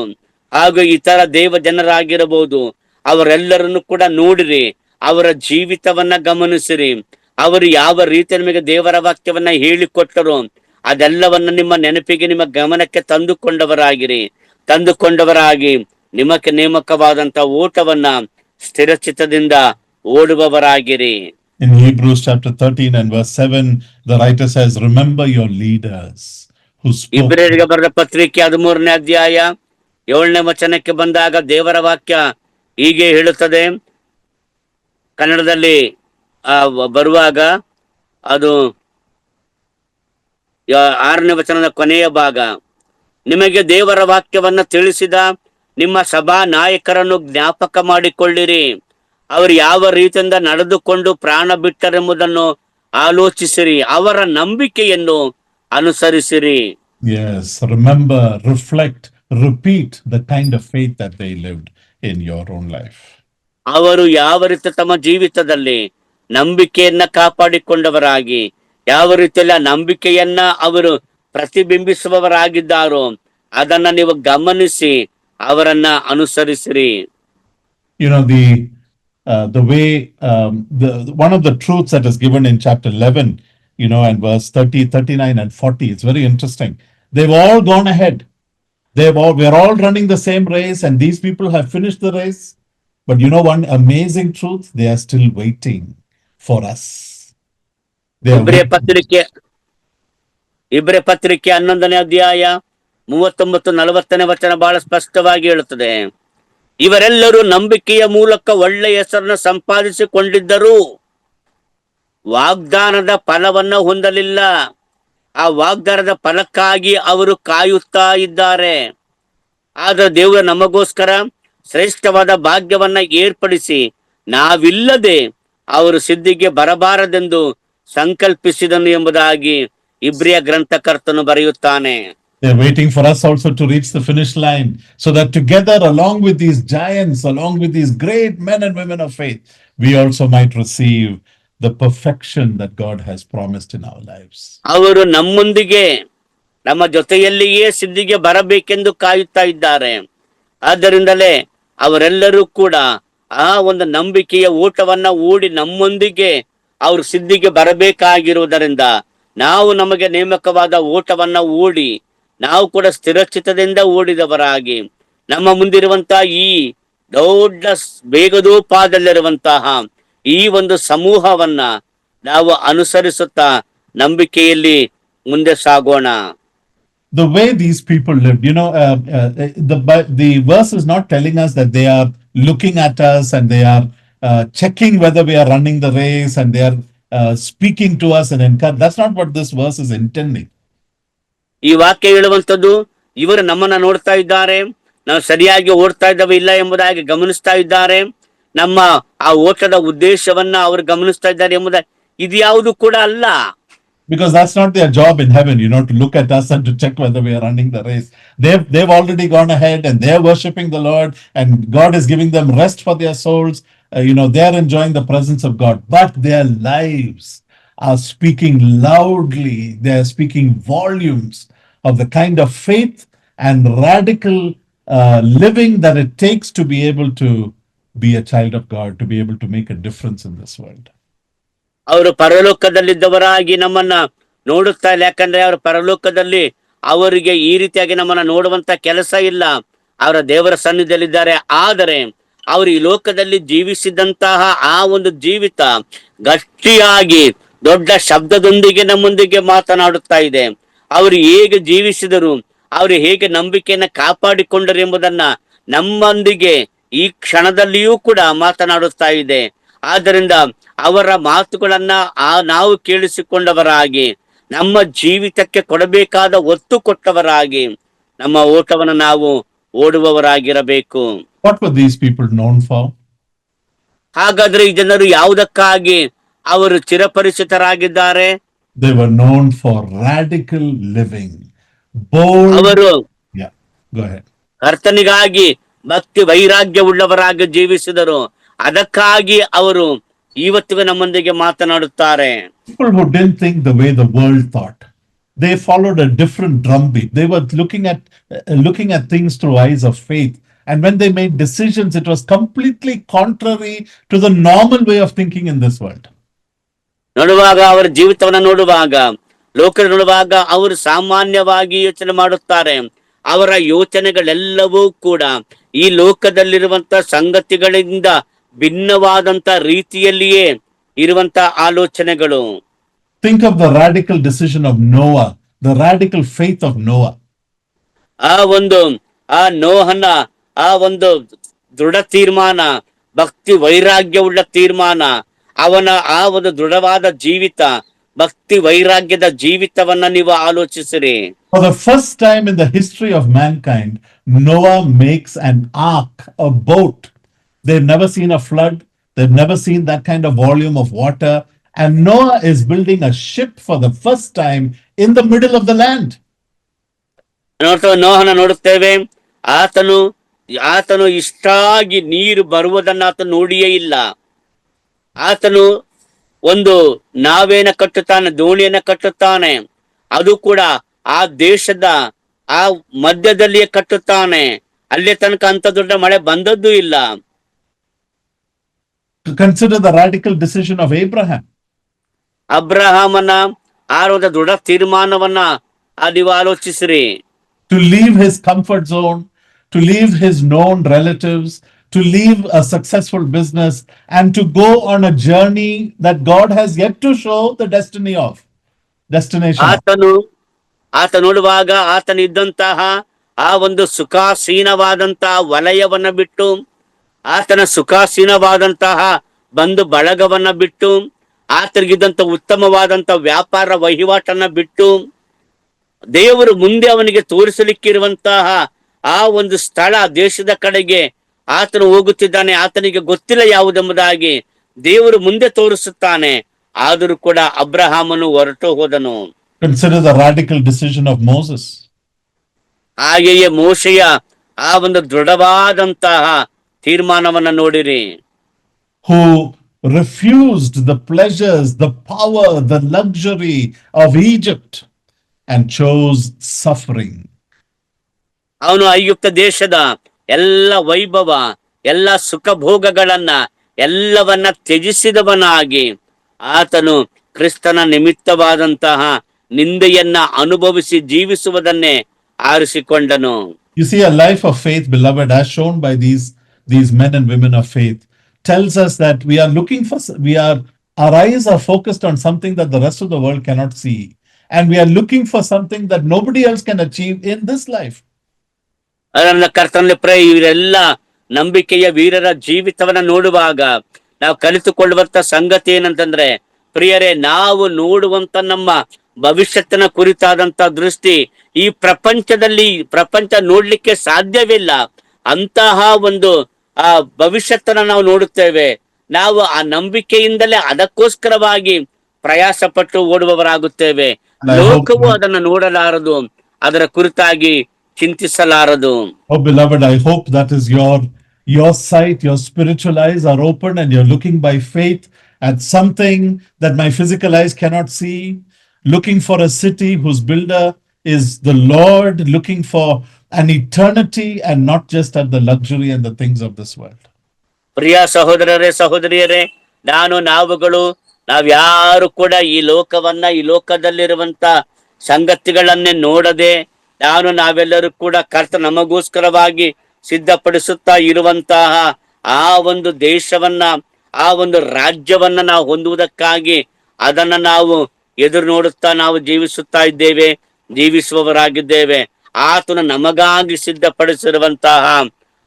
ಹಾಗೂ ಇತರ ದೇವ ಜನರಾಗಿರಬಹುದು. ಅವರೆಲ್ಲರನ್ನು ಕೂಡ ನೋಡಿರಿ, ಅವರ ಜೀವಿತವನ್ನ ಗಮನಿಸಿರಿ. ಅವರು ಯಾವ ರೀತಿ ನಿಮಗೆ ದೇವರ ವಾಕ್ಯವನ್ನ ಹೇಳಿಕೊಟ್ಟರು ಅದೆಲ್ಲವನ್ನ ನಿಮ್ಮ ನೆನಪಿಗೆ, ನಿಮ್ಮ ಗಮನಕ್ಕೆ ತಂದುಕೊಂಡವರಾಗಿ ನಿಮಗೆ ನೇಮಕವಾದಂತ ಓಟವನ್ನ ಸ್ಥಿರಚಿತ್ತದಿಂದ ಓಡುವವರಾಗಿರಿ. In Hebrews chapter 13 and verse 7, the writer says, remember your leaders who spoke. ಇಬ್ರಿಯರಿಗೆ ಬರೆದ ಪತ್ರಿಕೆ 13ನೇ ಅಧ್ಯಾಯ 7ನೇ ವಚನಕ್ಕೆ ಬಂದಾಗ ದೇವರ ವಾಕ್ಯ ಹೀಗೆ ಹೇಳುತ್ತದೆ. ಕನ್ನಡದಲ್ಲಿ ಬರುವಾಗ ಅದು 6ನೇ ವಚನದ ಕೊನೆಯ ಭಾಗ, ನಿಮಗೆ ದೇವರ ವಾಕ್ಯವನ್ನ ತಿಳಿಸಿದ ನಿಮ್ಮ ಸಭಾ ನಾಯಕರನ್ನು ಜ್ಞಾಪಕ ಮಾಡಿಕೊಳ್ಳಿರಿ. ಅವರು ಯಾವ ರೀತಿಯಿಂದ ನಡೆದುಕೊಂಡು ಪ್ರಾಣ ಬಿಟ್ಟರೆಂಬುದನ್ನು ಆಲೋಚಿಸಿರಿ, ಅವರ ನಂಬಿಕೆಯನ್ನು ಅನುಸರಿಸಿರಿ. Yes, remember, reflect, repeat the kind of faith that they lived in your own life. ಅವರು ಯಾವ ರೀತಿ ತಮ್ಮ ಜೀವಿತದಲ್ಲಿ ನಂಬಿಕೆಯನ್ನ ಕಾಪಾಡಿಕೊಂಡವರಾಗಿ, ಯಾವ ರೀತಿಯಲ್ಲಿ ಆ ನಂಬಿಕೆಯನ್ನ ಅವರು ಪ್ರತಿಬಿಂಬಿಸುವವರಾಗಿದ್ದಾರೋ ಅದನ್ನ ನೀವು ಗಮನಿಸಿ ಅವರನ್ನ ಅನುಸರಿಸಿರಿ. The way one of the truths that is given in chapter 11, and verse 30, 39 and 40, it's very interesting. They've all gone ahead. We're all running the same race, and these people have finished the race. But one amazing truth, they are still waiting for us. ಇಬ್ರಿಯ ಪತ್ರಿಕೆ 11ನೇ ಅಧ್ಯಾಯ 39-40ನೇ ವಚನ ಬಹಳ ಸ್ಪಷ್ಟವಾಗಿ ಹೇಳುತ್ತದೆ. ಇವರೆಲ್ಲರೂ ನಂಬಿಕೆಯ ಮೂಲಕ ಒಳ್ಳೆಯ ಹೆಸರನ್ನು ಸಂಪಾದಿಸಿಕೊಂಡಿದ್ದರು, ವಾಗ್ದಾನದ ಫಲವನ್ನ ಹೊಂದಲಿಲ್ಲ. ಆ ವಾಗ್ದಾನದ ಫಲಕ್ಕಾಗಿ ಅವರು ಕಾಯುತ್ತಾ ಇದ್ದಾರೆ. ಆದ್ರೆ ದೇವರು ನಮಗೋಸ್ಕರ ಶ್ರೇಷ್ಠವಾದ ಭಾಗ್ಯವನ್ನ ಏರ್ಪಡಿಸಿ ನಾವಿಲ್ಲದೆ ಅವರು ಸಿದ್ಧಿಗೆ ಬರಬಾರದೆಂದು ಸಂಕಲ್ಪಿಸಿದನು ಎಂಬುದಾಗಿ ಇಬ್ರಿಯ ಗ್ರಂಥಕರ್ತನು ಬರೆಯುತ್ತಾನೆ. They're waiting for us also to reach the finish line so that together, along with these giants, along with these great men and women of faith, we also might receive the perfection that God has promised in our lives. ಅವರು ನಮ್ಮೊಂದಿಗೆ ನಮ್ಮ ಜೊತೆಯಲ್ಲಿಯೇ ಸಿದ್ಧಿಗೆ ಬರಬೇಕೆಂದು ಕಾಯುತ್ತಾ ಇದ್ದಾರೆ. ಆದ್ದರಿಂದಲೇ ಅವರೆಲ್ಲರೂ ಕೂಡ ಆ ಒಂದು ನಂಬಿಕೆಯ ಓಟವನ್ನ ಓಡಿ ನಮ್ಮೊಂದಿಗೆ ಅವರು ಸಿದ್ಧಿಗೆ ಬರಬೇಕಾಗಿರುವುದರಿಂದ ನಾವು ನಮಗೆ ನೇಮಕವಾದ ಓಟವನ್ನ ಓಡಿ ನಾವು ಕೂಡ ಸ್ಥಿರಚಿತ್ತದಿಂದ ಓಡಿದವರಾಗಿ ನಮ್ಮ ಮುಂದಿರುವಂತಹ ಈ ದೊಡ್ಡ ಬೇಗದೋಪಾದಲ್ಲಿರುವಂತಹ ಈ ಒಂದು ಸಮೂಹವನ್ನ ನಾವು ಅನುಸರಿಸುತ್ತಾ ನಂಬಿಕೆಯಲ್ಲಿ ಮುಂದೆ ಸಾಗೋಣ. The way these people lived, the verse is not telling us that they are looking at us and they are checking whether we are running the race and they are speaking to us and encourage. That's not what this verse is intending. ಈ ವಾಕ್ಯ ಹೇಳುವಂಥದ್ದು ಇವರು ನಮ್ಮನ್ನ ನೋಡ್ತಾ ಇದ್ದಾರೆ, ನಾವು ಸರಿಯಾಗಿ ಓಡ್ತಾ ಇದ್ದಾವೆ ಇಲ್ಲ ಎಂಬುದಾಗಿ ಗಮನಿಸ್ತಾ ಇದ್ದಾರೆ, ನಮ್ಮ ಆ ಓಟದ ಉದ್ದೇಶವನ್ನ ಅವರು ಗಮನಿಸ್ತಾ ಇದ್ದಾರೆ ಎಂಬುದಾಗಿ ಇದು ಯಾವುದು ಕೂಡ ಅಲ್ಲ. Because that's not their job in heaven, to look at us and to check whether we are running the race. They've already gone ahead and they're worshiping the Lord, and God is giving them rest for their souls. They're enjoying the presence of God, but their lives are speaking loudly. They're speaking volumes of the kind of faith and radical living that it takes to be able to be a child of God, to be able to make a difference in this world. ಅವರು ಪರಲೋಕದಲ್ಲಿದ್ದವರಾಗಿ ನಮ್ಮನ್ನ ನೋಡುತ್ತಾ ಇಲ್ಲ, ಯಾಕಂದ್ರೆ ಅವರ ಪರಲೋಕದಲ್ಲಿ ಅವರಿಗೆ ಈ ರೀತಿಯಾಗಿ ನಮ್ಮನ್ನ ನೋಡುವಂತ ಕೆಲಸ ಇಲ್ಲ, ಅವರ ದೇವರ ಸನ್ನಿಧಿಯಲ್ಲಿದ್ದಾರೆ. ಆದರೆ ಅವರು ಈ ಲೋಕದಲ್ಲಿ ಜೀವಿಸಿದಂತಹ ಆ ಒಂದು ಜೀವಿತ ಗಟ್ಟಿಯಾಗಿ ದೊಡ್ಡ ಶಬ್ದದೊಂದಿಗೆ ನಮ್ಮೊಂದಿಗೆ ಮಾತನಾಡುತ್ತಾ ಇದೆ. ಅವರು ಹೇಗೆ ಜೀವಿಸಿದರು, ಅವರು ಹೇಗೆ ನಂಬಿಕೆಯನ್ನ ಕಾಪಾಡಿಕೊಂಡರು ಎಂಬುದನ್ನ ನಮ್ಮೊಂದಿಗೆ ಈ ಕ್ಷಣದಲ್ಲಿಯೂ ಕೂಡ ಮಾತನಾಡುತ್ತಾ ಇದೆ. ಆದ್ದರಿಂದ ಅವರ ಮಾತುಗಳನ್ನ ನಾವು ಕೇಳಿಸಿಕೊಂಡವರಾಗಿ ನಮ್ಮ ಜೀವಿತಕ್ಕೆ ಕೊಡಬೇಕಾದ ಒತ್ತು ಕೊಟ್ಟವರಾಗಿ ನಮ್ಮ ಓಟವನ್ನು ನಾವು ಓಡುವವರಾಗಿರಬೇಕು. What were these people known for? ಹಾಗಾದ್ರೆ ಈ ಜನರು ಯಾವುದಕ್ಕಾಗಿ ಅವರು ಚಿರಪರಿಚಿತರಾಗಿದ್ದಾರೆ? They were known for radical living, bold. ಅವರು go ahead. ಕರ್ತನಿಗಾಗಿ ಭಕ್ತಿ ವೈರಾಗ್ಯವುಳ್ಳವರಾಗಿ ಜೀವಿಸಿದರು. ಅದಕ್ಕಾಗಿ ಅವರು ಇವತ್ತಿಗೆ ನಮ್ಮೊಂದಿಗೆ ಮಾತನಾಡುತ್ತಾರೆ. People who didn't think the way the world thought. They followed a different drumbeat. They were looking at things through eyes of faith. And when they made decisions, it was completely contrary to the normal way of thinking in this world. ನೋಡುವಾಗ ಅವರ ಜೀವಿತವನ್ನ ನೋಡುವಾಗ, ಲೋಕ ನೋಡುವಾಗ ಅವರು ಸಾಮಾನ್ಯವಾಗಿ ಯೋಚನೆ ಮಾಡುತ್ತಾರೆ. ಅವರ ಯೋಚನೆಗಳೆಲ್ಲವೂ ಕೂಡ ಈ ಲೋಕದಲ್ಲಿರುವಂತ ಸಂಗತಿಗಳಿಂದ ಭಿನ್ನವಾದಂತ ರೀತಿಯಲ್ಲಿಯೇ ಇರುವಂತ ಆಲೋಚನೆಗಳು. Think of the radical decision of Noah, the radical faith of Noah. ನೋಹನ ಆ ಒಂದು ದೃಢ ತೀರ್ಮಾನ, ಭಕ್ತಿ ವೈರಾಗ್ಯವುಳ್ಳ ತೀರ್ಮಾನ, ಅವನ ಆ ಒಂದು ದೃಢವಾದ ಜೀವಿತ, ಭಕ್ತಿ ವೈರಾಗ್ಯದ ಜೀವಿತವನ್ನ ನೀವು ಆಲೋಚಿಸಿರಿ. For the first time in the history of mankind, Noah makes an ark, a boat. They've never seen a flood. They've never seen that kind of volume of water. And Noah is building a ship for the first time in the middle of the land. ನೋಹನ ನೋಡುತ್ತೇವೆ, ಆತನು ಇಷ್ಟಾಗಿ ನೀರು ಬರುವುದನ್ನ ಆತನು ನೋಡಿಯೇ ಇಲ್ಲ. ಆತನು ಒಂದು ನಾವೇನ ಕಟ್ಟುತ್ತಾನೆ, ದೋಣಿಯನ್ನ ಕಟ್ಟುತ್ತಾನೆ, ಅದು ಕೂಡ ಆ ದೇಶದ ಆ ಮಧ್ಯದಲ್ಲಿಯೇ ಕಟ್ಟುತ್ತಾನೆ. ಅಲ್ಲೇ ತನಕ ಅಂತ ದೊಡ್ಡ ಮಳೆ ಬಂದದ್ದು ಇಲ್ಲ. Consider the radical decision of Abraham. ಅಬ್ರಹಾಮನ ಆ ಒಂದು ದೃಢ ತೀರ್ಮಾನವನ್ನ ನೀವು ಆಲೋಚಿಸಿರಿ. To leave his comfort zone, to leave his known relatives, to leave a successful business, and to go on a journey that God has yet to show the destination. ಆತ ನೋಡುವಾಗ ಆತನಿದ್ದಂತಹ ಆ ಒಂದು ಸುಖಾಸೀನವಾದಂತಹ ವಲಯವನ್ನ ಬಿಟ್ಟು, ಆತನ ಸುಖಾಸೀನವಾದಂತಹ ಬಂಧು ಬಳಗವನ್ನ ಬಿಟ್ಟು, ಆತನಿಗಿದ್ದಂತ ಉತ್ತಮವಾದಂತ ವ್ಯಾಪಾರ ವಹಿವಾಟನ್ನ ಬಿಟ್ಟು, ದೇವರು ಮುಂದೆ ಅವನಿಗೆ ತೋರಿಸಲಿಕ್ಕಿರುವಂತಹ ಆ ಒಂದು ಸ್ಥಳ ದೇಶದ ಕಡೆಗೆ ಆತನು ಹೋಗುತ್ತಿದ್ದಾನೆ. ಆತನಿಗೆ ಗೊತ್ತಿಲ್ಲ ಯಾವುದೆಂಬುದಾಗಿ ದೇವರು ಮುಂದೆ ತೋರಿಸುತ್ತಾನೆ. ಆದರೂ ಕೂಡ ಅಬ್ರಹಾಮನು ಹೊರಟು ಹೋದನು. Consider the radical decision of Moses. ಹಾಗೆಯೇ ಮೋಶೆಯ ಆ ಒಂದು ದೃಢವಾದಂತಹ ತೀರ್ಮಾನವನ್ನ ನೋಡಿರಿ. who refused the pleasures, the power, the luxury of Egypt and chose suffering. ಅವನು ಐಗುಪ್ತ ದೇಶದ ಎಲ್ಲ ವೈಭವ, ಎಲ್ಲ ಸುಖ ಭೋಗಗಳನ್ನ ಎಲ್ಲವನ್ನ ತ್ಯಜಿಸಿದವನಾಗಿ ಆತನು ಕ್ರಿಸ್ತನ ನಿಮಿತ್ತವಾದಂತಹ ನಿಂದೆಯನ್ನ ಅನುಭವಿಸಿ ಜೀವಿಸುವುದನ್ನೇ ಆರಿಸಿಕೊಂಡನು. You see, a life of faith, beloved, as shown by these men and women of faith, tells us that we are looking for, our eyes are focused on something that the rest of the world cannot see. And we are looking for something that nobody else can achieve in this life. ಅದನ್ನ ಕರ್ತನಲ್ಲಿ ಇವರೆಲ್ಲ ನಂಬಿಕೆಯ ವೀರರ ಜೀವಿತವನ್ನ ನೋಡುವಾಗ ನಾವು ಕಲಿತುಕೊಳ್ಳುವಂತ ಸಂಗತಿ ಏನಂತಂದ್ರೆ, ಪ್ರಿಯರೇ, ನಾವು ನೋಡುವಂತ ನಮ್ಮ ಭವಿಷ್ಯತ್ತಿನ ಕುರಿತಾದಂತ ದೃಷ್ಟಿ ಈ ಪ್ರಪಂಚ ನೋಡ್ಲಿಕ್ಕೆ ಸಾಧ್ಯವಿಲ್ಲ. ಅಂತಹ ಒಂದು ಆ ಭವಿಷ್ಯತ್ತನ್ನ ನಾವು ನೋಡುತ್ತೇವೆ. ನಾವು ಆ ನಂಬಿಕೆಯಿಂದಲೇ ಅದಕ್ಕೋಸ್ಕರವಾಗಿ ಪ್ರಯಾಸ ಪಟ್ಟು ಓಡುವವರಾಗುತ್ತೇವೆ. ಲೋಕವು ಅದನ್ನು ನೋಡಲಾರದು, ಅದರ ಕುರಿತಾಗಿ ಚಿಂತಿಸಲಾರದು. Oh, beloved, I hope that is your sight, your spiritual eyes are open and you're looking by faith at something that my physical eyes cannot see, looking for a city whose builder is the Lord, looking for an eternity and not just at the luxury and the things of this world. ಪ್ರಿಯ ಸಹೋದರರೇ, ಸಹೋದರಿಯರೇ, ನಾವ್ಯಾರು ಕೂಡ ಈ ಲೋಕದಲ್ಲಿರುವಂತ ಸಂಗತಿಗಳನ್ನೇ ನೋಡದೆ ನಾವೆಲ್ಲರೂ ಕೂಡ ಕರ್ತ ನಮಗೋಸ್ಕರವಾಗಿ ಸಿದ್ಧಪಡಿಸುತ್ತಾ ಇರುವಂತಹ ಆ ಒಂದು ದೇಶವನ್ನ, ಆ ಒಂದು ರಾಜ್ಯವನ್ನ ನಾವು ಹೊಂದುವುದಕ್ಕಾಗಿ ಅದನ್ನ ನಾವು ಎದುರು ನೋಡುತ್ತಾ ನಾವು ಜೀವಿಸುವವರಾಗಿದ್ದೇವೆ. ಆತನು ನಮಗಾಗಿ ಸಿದ್ಧಪಡಿಸಿರುವಂತಹ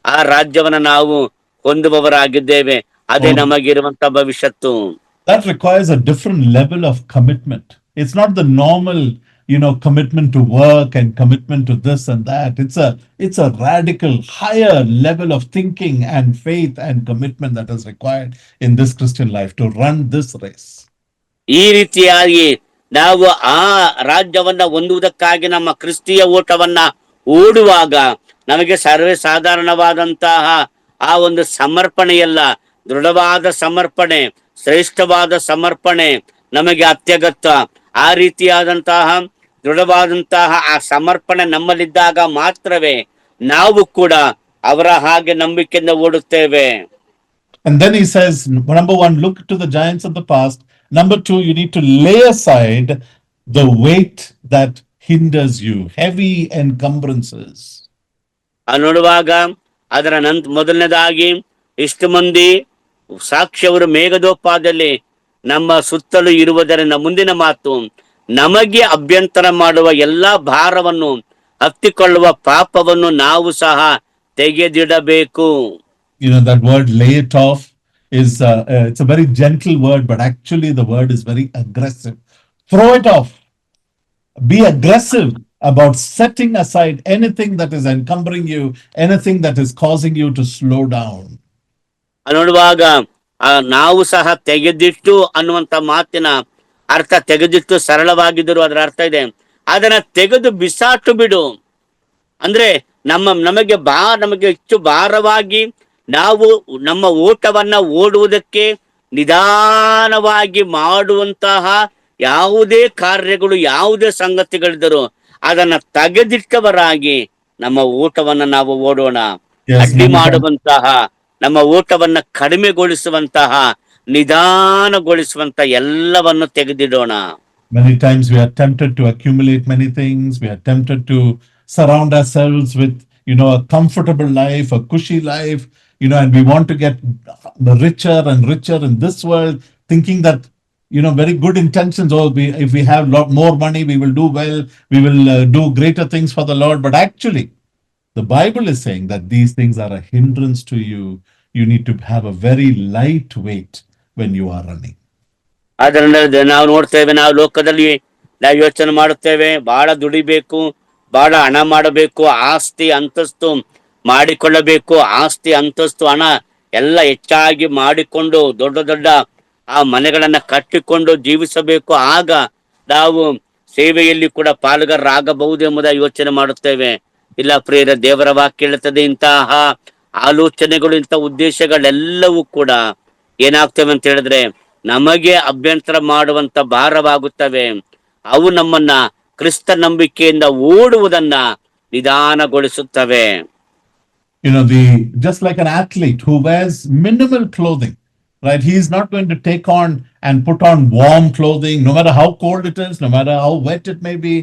ಆ ರಾಜ್ಯವನ್ನ ನಾವು ಹೊಂದುವವರಾಗಿದ್ದೇವೆ. ಅದೇ ನಮಗಿರುವಂತಹ ಭವಿಷ್ಯತ್ತು. That requires a different level of commitment. It's not the normal, commitment to work and commitment to this and that. It's a radical higher level of thinking and faith and commitment that is required in this Christian life to run this race. ಈ ರೀತಿಯಾಗಿ ನಾವು ಆ ರಾಜ್ಯವನ್ನ ಹೊಂದುವುದಕ್ಕಾಗಿ ನಮ್ಮ ಕ್ರಿಸ್ತಿಯ ಓಟವನ್ನ ಓಡುವಾಗ ನಮಗೆ ಸರ್ವೇ ಸಾಧಾರಣವಾದಂತಹ ಆ ಒಂದು ಸಮರ್ಪಣೆಯಲ್ಲ, ದೃಢವಾದ ಸಮರ್ಪಣೆ, ಶ್ರೇಷ್ಠವಾದ ಸಮರ್ಪಣೆ ನಮಗೆ ಅತ್ಯಗತ್ಯ. ಆ ರೀತಿಯಾದಂತಹ ದೃಢವಾದಂತಹ ಆ ಸಮರ್ಪಣೆ ನಮ್ಮಲ್ಲಿದ್ದಾಗ ಮಾತ್ರವೇ ನಾವು ಕೂಡ ಅವರ ಹಾಗೆ ನಂಬಿಕೆಯಿಂದ ಓಡುತ್ತೇವೆ. And then he says, number one, look to the giants of the past. Number two, you need to lay aside the weight that hinders you, heavy encumbrances. ನೋಡುವಾಗ ಅದರ ಮೊದಲನೇದಾಗಿ ಇಷ್ಟು ಮಂದಿ ಸಾಕ್ಷಿಯವರು ಮೇಘದೋಪಾದಲ್ಲಿ ನಮ್ಮ ಸುತ್ತಲೂ ಇರುವುದರಿಂದ ಮುಂದಿನ ಮಾತು, ನಮಗೆ ಅಭ್ಯಂತರ ಮಾಡುವ ಎಲ್ಲಾ ಭಾರವನ್ನು ಹತ್ತಿಕೊಳ್ಳುವ ಪಾಪವನ್ನು ನಾವು ಸಹ ತೆಗೆದಿಡಬೇಕು. That word lay it off is it's a very gentle word, but actually the word is very aggressive. Throw it off. Be aggressive about setting aside anything that is encumbering you, anything that is causing you to slow down. ನೋಡುವಾಗ ನಾವು ಸಹ ತೆಗೆದಿಟ್ಟು ಅನ್ನುವಂತ ಮಾತಿನ ಅರ್ಥ, ತೆಗೆದಿಟ್ಟು ಸರಳವಾಗಿದ್ದರೂ ಅದರ ಅರ್ಥ ಇದೆ, ಅದನ್ನ ತೆಗೆದು ಬಿಸಾಟು ಬಿಡು. ಅಂದ್ರೆ ನಮಗೆ ಹೆಚ್ಚು ಭಾರವಾಗಿ ನಾವು ನಮ್ಮ ಓಟವನ್ನ ಓಡುವುದಕ್ಕೆ ನಿಧಾನವಾಗಿ ಮಾಡುವಂತಹ ಯಾವುದೇ ಕಾರ್ಯಗಳು, ಯಾವುದೇ ಸಂಗತಿಗಳಿದ್ದರೂ ಅದನ್ನ ತೆಗೆದಿಟ್ಟವರಾಗಿ ನಮ್ಮ ಓಟವನ್ನ ನಾವು ಓಡೋಣ. ಅಡ್ಡಿ ಮಾಡುವಂತಹ, ನಮ್ಮ ಓಟವನ್ನ ಕಡಿಮೆಗೊಳಿಸುವಂತಹ, ನಿಧಾನಗೊಳಿಸುವಂತ ಎಲ್ಲವನ್ನು ತೆಗೆದಿಡೋಣ. Many times we are tempted to accumulate many things. We are tempted to surround ourselves with, a comfortable life, a cushy life, and we want to get richer and richer in this world, thinking that, very good intentions. Oh, if we have lot more money, we will do well. We will do greater things for the Lord. But actually, the Bible is saying that these things are a hindrance to you. You need to have a very light weight when you are running. ಅದರಿಂದ ನಾವು ನೋಡ್ತೇವೆ, ನಾವು ಲೋಕದಲ್ಲಿ ನಾವು ಯೋಚನೆ ಮಾಡುತ್ತೇವೆ, ಬಹಳ ದುಡಿಬೇಕು, ಬಹಳ ಹಣ ಮಾಡಬೇಕು, ಆಸ್ತಿ ಅಂತಸ್ತು ಮಾಡಿಕೊಳ್ಳಬೇಕು, ಆಸ್ತಿ ಅಂತಸ್ತು ಹಣ ಎಲ್ಲ ಹೆಚ್ಚಾಗಿ ಮಾಡಿಕೊಂಡು ದೊಡ್ಡ ದೊಡ್ಡ ಆ ಮನೆಗಳನ್ನ ಕಟ್ಟಿಕೊಂಡು ಜೀವಿಸಬೇಕು, ಆಗ ನಾವು ಸೇವೆಯಲ್ಲಿ ಕೂಡ ಪಾಲುಗಾರರಾಗಬಹುದು ಎಂಬುದಾಗಿ ಯೋಚನೆ ಮಾಡುತ್ತೇವೆ. ಇಲ್ಲ ಪ್ರಿಯರ, ದೇವರ ವಾಕ್ಯ ಹೇಳುತ್ತದೆ ಇಂತಹ ಆಲೋಚನೆಗಳು, ಇಂಥ ಉದ್ದೇಶಗಳೆಲ್ಲವೂ ಕೂಡ ಏನಾಗ್ತವೆ ಅಂತ ಹೇಳಿದ್ರೆ ನಮಗೆ ಅಭ್ಯಂತರ ಮಾಡುವಂತ ಭಾರವಾಗುತ್ತವೆ. ಅವು ನಮ್ಮನ್ನ ಕ್ರಿಸ್ತ ನಂಬಿಕೆಯಿಂದ ಓಡುವುದನ್ನ ನಿಧಾನಗೊಳಿಸುತ್ತವೆ. Just like an athlete who wears minimal clothing, right? He is not going to take on and put on warm clothing, no matter how cold it is, no matter how wet it may be,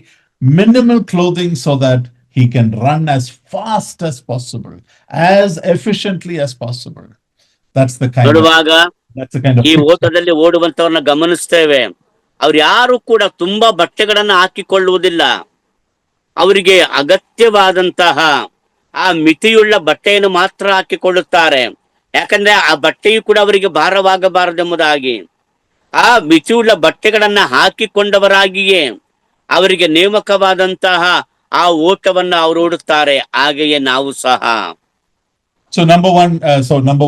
minimal clothing so that he can run as fast as possible, as efficiently as possible. That's the kind of ನೋಡುವಾಗ that's the kind of ಈ picture. ಓಟದಲ್ಲಿ ಓಡುವಂತವ್ರನ್ನ ಗಮನಿಸ್ತೇವೆ. ಅವ್ರು ಯಾರು ಕೂಡ ತುಂಬಾ ಬಟ್ಟೆಗಳನ್ನ ಹಾಕಿಕೊಳ್ಳುವುದಿಲ್ಲ. ಅವರಿಗೆ ಅಗತ್ಯವಾದಂತಹ ಆ ಮಿತಿಯುಳ್ಳ ಬಟ್ಟೆಯನ್ನು ಮಾತ್ರ ಹಾಕಿಕೊಳ್ಳುತ್ತಾರೆ. ಯಾಕಂದ್ರೆ ಆ ಬಟ್ಟೆಯು ಕೂಡ ಅವರಿಗೆ ಭಾರವಾಗಬಾರದೆಂಬುದಾಗಿ ಆ ಮಿತಿಯುಳ್ಳ ಬಟ್ಟೆಗಳನ್ನ ಹಾಕಿಕೊಂಡವರಾಗಿಯೇ ಅವರಿಗೆ ನೇಮಕವಾದಂತಹ ಆ ಓಟವನ್ನ ಅವರು ಓಡುತ್ತಾರೆ. ಹಾಗೆಯೇ ನಾವು ಸಹ. So number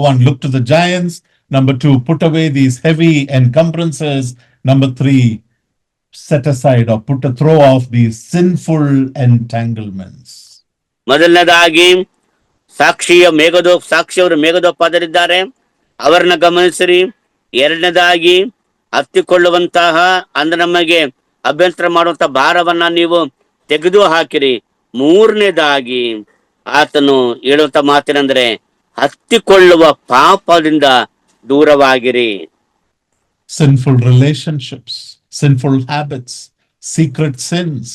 one, look to the giants. Number two, put away these heavy encumbrances. Number three, set aside or throw off these sinful entanglements. ಮೊದಲನೇದಾಗಿ ಸಾಕ್ಷಿಯವರು ಮೇಘದೋಪಾದರಿದ್ದಾರೆ, ಅವರನ್ನ ಗಮನಿಸಿರಿ. ಎರಡನೇದಾಗಿ ಹತ್ತಿಕೊಳ್ಳುವಂತಹ ಅಂದ್ರೆ ನಮಗೆ ಅಭ್ಯಂತರ ಮಾಡುವಂತ ಭಾರವನ್ನ ನೀವು ತೆಗೆದು ಹಾಕಿರಿ. ಮೂರನೇದಾಗಿ ಆತನು ಹೇಳುವಂತ ಮಾತೇನೆಂದ್ರೆ ಹತ್ತಿಕೊಳ್ಳುವ ಪಾಪದಿಂದ ದೂರವಾಗಿರಿ. Sinful relationships, sinful habits, secret sins,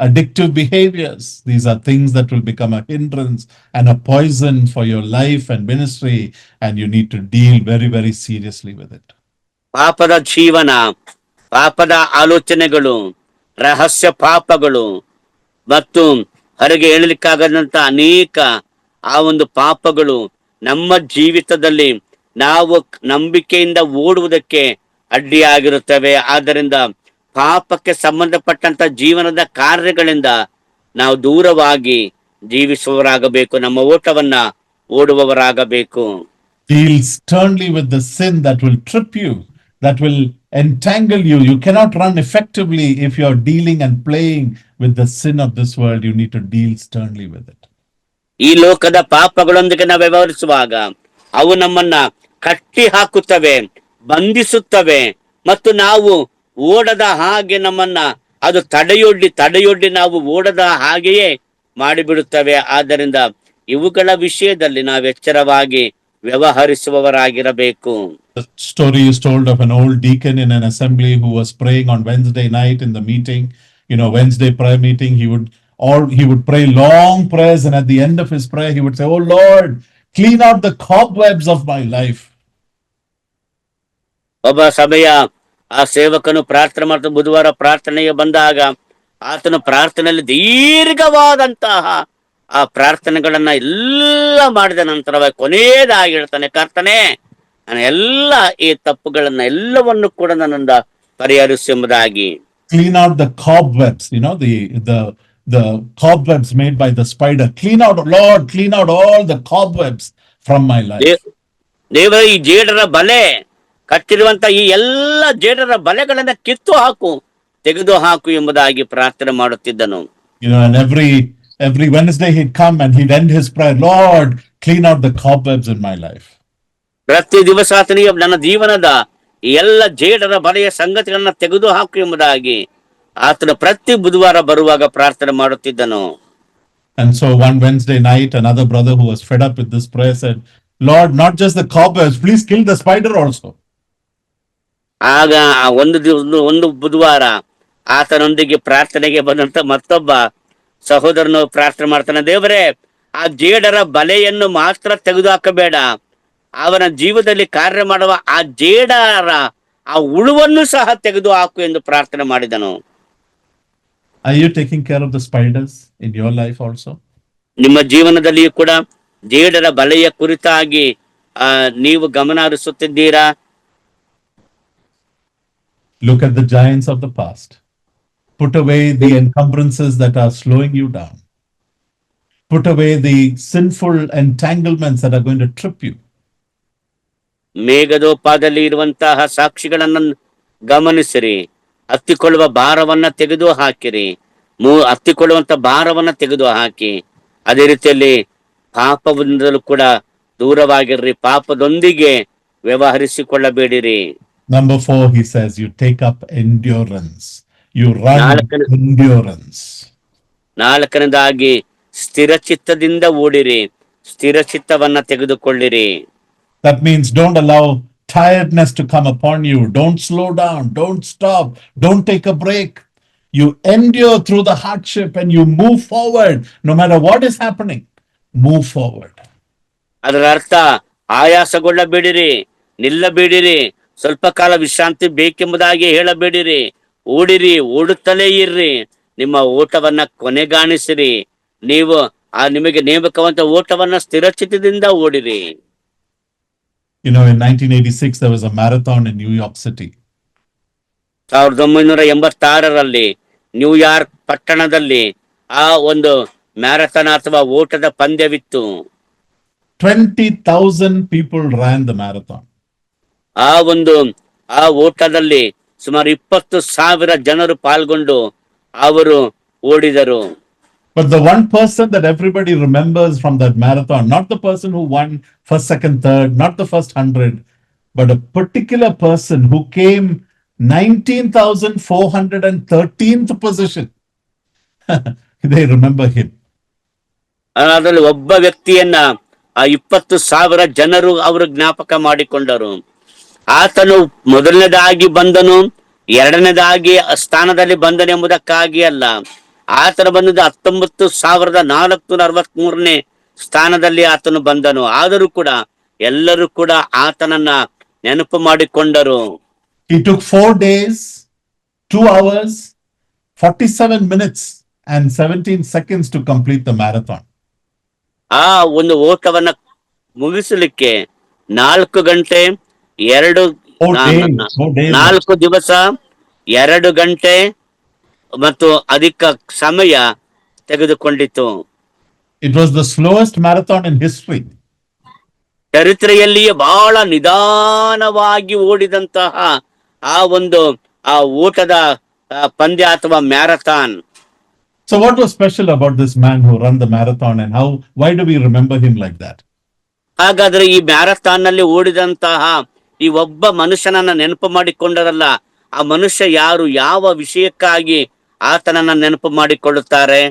addictive behaviors. These are things that will become a hindrance and a poison for your life and ministry, and you need to deal very, very seriously with it. ಪಾಪದ ಜೀವನ, ಪಾಪದ ಆಲೋಚನೆಗಳು, ರಹಸ್ಯ ಪಾಪಗಳು ಮತ್ತು ಹೊರಗೆ ಹೇಳಲಿಕ್ಕಾಗದಂತ ಅನೇಕ ಆ ಒಂದು ಪಾಪಗಳು ನಮ್ಮ ಜೀವಿತದಲ್ಲಿ ನಾವು ನಂಬಿಕೆಯಿಂದ ಓಡುವುದಕ್ಕೆ ಅಡ್ಡಿಯಾಗಿರುತ್ತವೆ. ಆದ್ದರಿಂದ ಪಾಪಕ್ಕೆ ಸಂಬಂಧಪಟ್ಟಂತ ಜೀವನದ ಕಾರ್ಯಗಳಿಂದ ನಾವು ದೂರವಾಗಿ ಜೀವಿಸುವವರಾಗಬೇಕು. ನಮ್ಮ ಓಟವನ್ನ ಓಡುವವರಾಗಬೇಕು. Deal sternly with the sin that will trip you, that will entangle you. You cannot run effectively if you're dealing and playing with the sin of this world. You need to deal sternly with it. ಈ ಲೋಕದ ಪಾಪಗಳೊಂದಿಗೆ ನಾವು ವ್ಯವಹರಿಸುವಾಗ ಅವು ನಮ್ಮನ್ನ ಕಟ್ಟಿ ಹಾಕುತ್ತವೆ, ಬಂಧಿಸುತ್ತವೆ ಮತ್ತು ನಾವು ಓಡದ ಹಾಗೆ ನಮ್ಮನ್ನ ಅದು ತಡೆಯೊಡ್ಡಿ ನಾವು ಓಡದ ಹಾಗೆಯೇ ಮಾಡಿಬಿಡುತ್ತವೆ. ಆದ್ದರಿಂದ ಇವುಗಳ ವಿಷಯದಲ್ಲಿ ನಾವು ಎಚ್ಚರವಾಗಿ ವ್ಯವಹರಿಸುವವರಾಗಿರಬೇಕು. The story is told of an old deacon in an assembly who was praying on Wednesday night in the meeting. Wednesday prayer meeting, he would pray long prayers, and at the end of his prayer he would say, "Oh Lord, clean out the cobwebs of my life." ಒಬ್ಬ ಸಭೆಯ ಆ ಸೇವಕನು ಪ್ರಾರ್ಥನೆ ಮಾಡ್ತಾ ಬುಧವಾರ ಪ್ರಾರ್ಥನೆಗೆ ಬಂದಾಗ ಆತನು ಪ್ರಾರ್ಥನೆಯಲ್ಲಿ ದೀರ್ಘವಾದಂತಹ ಆ ಪ್ರಾರ್ಥನೆಗಳನ್ನ ಎಲ್ಲ ಮಾಡಿದ ನಂತರ ಕೊನೆಯದಾಗಿ ಹೇಳ್ತಾನೆ, ಕರ್ತನೇ ನಾನು ಎಲ್ಲ ಈ ತಪ್ಪುಗಳನ್ನ ಎಲ್ಲವನ್ನು ಕೂಡ ನನ್ನಿಂದ ಪರಿಹರಿಸು ಎಂಬುದಾಗಿ. Clean out the cobwebs, the cobwebs made by the spider. Clean out, Lord, clean out all the cobwebs from my life. ದೇವರ ಈ ಜೇಡರ ಬಲೆ ಕಟ್ಟಿರುವಂತ ಈ ಎಲ್ಲ ಜೇಡರ ಬಲೆಗಳನ್ನ ತೆಗೆದು ಹಾಕು ಎಂಬುದಾಗಿ ಪ್ರಾರ್ಥನೆ ಮಾಡುತ್ತಿದ್ದನು. And every Wednesday he'd come and he'd end his prayer, Lord, clean out the cobwebs in my life. ಪ್ರತಿ ದಿವಸ ಆತನಿಗೆ ನನ್ನ ಜೀವನದ ಎಲ್ಲ ಜೇಡರ ಬಲೆಯ ಸಂಗತಿಗಳನ್ನ ತೆಗೆದು ಹಾಕು ಎಂಬುದಾಗಿ ಆತನು ಪ್ರತಿ ಬುಧವಾರ ಬರುವಾಗ ಪ್ರಾರ್ಥನೆ ಮಾಡುತ್ತಿದ್ದನು. And so one Wednesday night, another brother who was fed up with this prayer said, Lord, not just the cobwebs, please kill the spider also. ಆಗ ಒಂದು ಬುಧವಾರ ಆತನೊಂದಿಗೆ ಪ್ರಾರ್ಥನೆಗೆ ಬಂದಂತ ಮತ್ತೊಬ್ಬ ಸಹೋದರನು ಪ್ರಾರ್ಥನೆ ಮಾಡ್ತಾನೆ, ದೇವರೇ ಆ ಜೇಡರ ಬಲೆಯನ್ನು ಮಾತ್ರ ತೆಗೆದು ಹಾಕಬೇಡ, ಅವನ ಜೀವದಲ್ಲಿ ಕಾರ್ಯ ಮಾಡುವ ಆ ಜೇಡರ ಆ ಉಳುವನ್ನು ಸಹ ತೆಗೆದು ಹಾಕು ಎಂದು ಪ್ರಾರ್ಥನೆ ಮಾಡಿದನು. Are you taking care of the spiders in your life also? ನಿಮ್ಮ ಜೀವನದಲ್ಲಿಯೂ ಕೂಡ ಜೇಡರ ಬಲೆಯ ಕುರಿತಾಗಿ ನೀವು ಗಮನ ಹರಿಸುತ್ತಿದ್ದೀರಾ? Look at the giants of the past. Put away the encumbrances that are slowing you down. Put away the sinful entanglements that are going to trip you. ಮೇಘದೋಪಾದಲ್ಲಿ ಇರುವಂತಹ ಸಾಕ್ಷಿಗಳನ್ನು ಗಮನಿಸಿರಿ. ಹತ್ತಿಕೊಳ್ಳುವ ಭಾರವನ್ನ ತೆಗೆದು ಹಾಕಿರಿ. ಹತ್ತಿಕೊಳ್ಳುವಂತ ಭಾರವನ್ನ ತೆಗೆದು ಹಾಕಿ ಅದೇ ರೀತಿಯಲ್ಲಿ ಪಾಪದಿಂದಲೂ ಕೂಡ ದೂರವಾಗಿರ್ರಿ, ಪಾಪದೊಂದಿಗೆ ವ್ಯವಹರಿಸಿಕೊಳ್ಳಬೇಡಿರಿ. Number 4, he says, you take up endurance. You run ನಾಲ್ಕನೇ with endurance. ನಾಲ್ಕನೇದಾಗಿ ಸ್ಥಿರಚಿತ್ತದಿಂದ ಓಡಿರಿ, ಸ್ಥಿರಚಿತ್ತವನ್ನ ತೆಗೆದುಕೊಳ್ಳಿರಿ. That means don't allow tiredness to come upon you. Don't slow down. Don't stop. Don't take a break. You endure through the hardship and you move forward. No matter what is happening, move forward. ಅದರ ಅರ್ಥ ಆಯಾಸಗೊಳ್ಳಬೇಡಿರಿ, ನಿಲ್ಲಬೇಡಿರಿ, ಸ್ವಲ್ಪ ಕಾಲ ವಿಶ್ರಾಂತಿ ಬೇಕೆಂಬುದಾಗಿ ಹೇಳಬೇಡಿರಿ. ಓಡಿರಿ, ಓಡುತ್ತಲೇ ಇರ್ರಿ, ನಿಮ್ಮ ಓಟವನ್ನ ಕೊನೆಗಾಣಿಸಿರಿ. ನೀವು ನಿಮಗೆ ನೇಮಕವಂತ ಓಟವನ್ನ ಸ್ಥಿರಚಿತ್ತದಿಂದ ಓಡಿರಿ. You know, in 1986, there was a marathon in New York City. 1986ರಲ್ಲಿ ನ್ಯೂಯಾರ್ಕ್ ಪಟ್ಟಣದಲ್ಲಿ ಆ ಒಂದು ಮ್ಯಾರಥಾನ್ ಅಥವಾ ಓಟದ ಪಂದ್ಯವಿತ್ತು. 20,000 people ran the marathon. ಆ ಓಟದಲ್ಲಿ ಸುಮಾರು 20,000 ಜನರು ಪಾಲ್ಗೊಂಡು ಅವರು ಓಡಿದರು. But the one person that everybody remembers from that marathon, not the person who won first, second, third, not the first 100, but a particular person who came 19,413th position. They remember him. ಅದರಲ್ಲಿ ಒಬ್ಬ ವ್ಯಕ್ತಿಯನ್ನ ಆ 20,000 ಜನರು ಅವರು ಜ್ಞಾಪಕ ಮಾಡಿಕೊಂಡರು. ಆತನು ಮೊದಲನೇದಾಗಿ ಬಂದನು, ಎರಡನೇದಾಗಿ ಸ್ಥಾನದಲ್ಲಿ ಬಂದನೆಂಬುದಕ್ಕಾಗಿ ಅಲ್ಲ, ಆತನು ಬಂದದ್ದು 19,463ನೇ ಸ್ಥಾನದಲ್ಲಿ ಆತನು ಬಂದನು. ಆದರೂ ಕೂಡ ಎಲ್ಲರೂ ಕೂಡ ಆತನನ್ನ ನೆನಪು ಮಾಡಿಕೊಂಡರು. He took 4 days, 2 hours, 47 minutes and 17 seconds to complete the marathon. ಆ ಒಂದು ಓಟವನ್ನ ಮುಗಿಸಲಿಕ್ಕೆ 4 ಗಂಟೆ 4 ದಿವಸ 2 ಗಂಟೆ ಮತ್ತು ಅಧಿಕ ಸಮಯ ತೆಗೆದುಕೊಂಡಿತು. It was the slowest marathon in history. ಚರಿತ್ರೆಯಲ್ಲಿಯೇ ಬಹಳ ನಿಧಾನವಾಗಿ ಓಡಿದಂತಹ ಆ ಓಟದ ಪಂದ್ಯ ಅಥವಾ marathon. So what was special about this man who ran the marathon and why do we remember him like that? ಹಾಗಾದ್ರೆ ಈ ಮ್ಯಾರಥಾನ್ ನಲ್ಲಿ ಓಡಿದಂತಹ ಈ ಒಬ್ಬ ಮನುಷ್ಯನನ್ನ ನೆನಪು ಮಾಡಿಕೊಂಡರಲ್ಲ, ಆ ಮನುಷ್ಯ ಯಾರು, ಯಾವ ವಿಷಯಕ್ಕಾಗಿ ಆತನನ್ನ ನೆನಪು ಮಾಡಿಕೊಳ್ಳುತ್ತಾರೆ?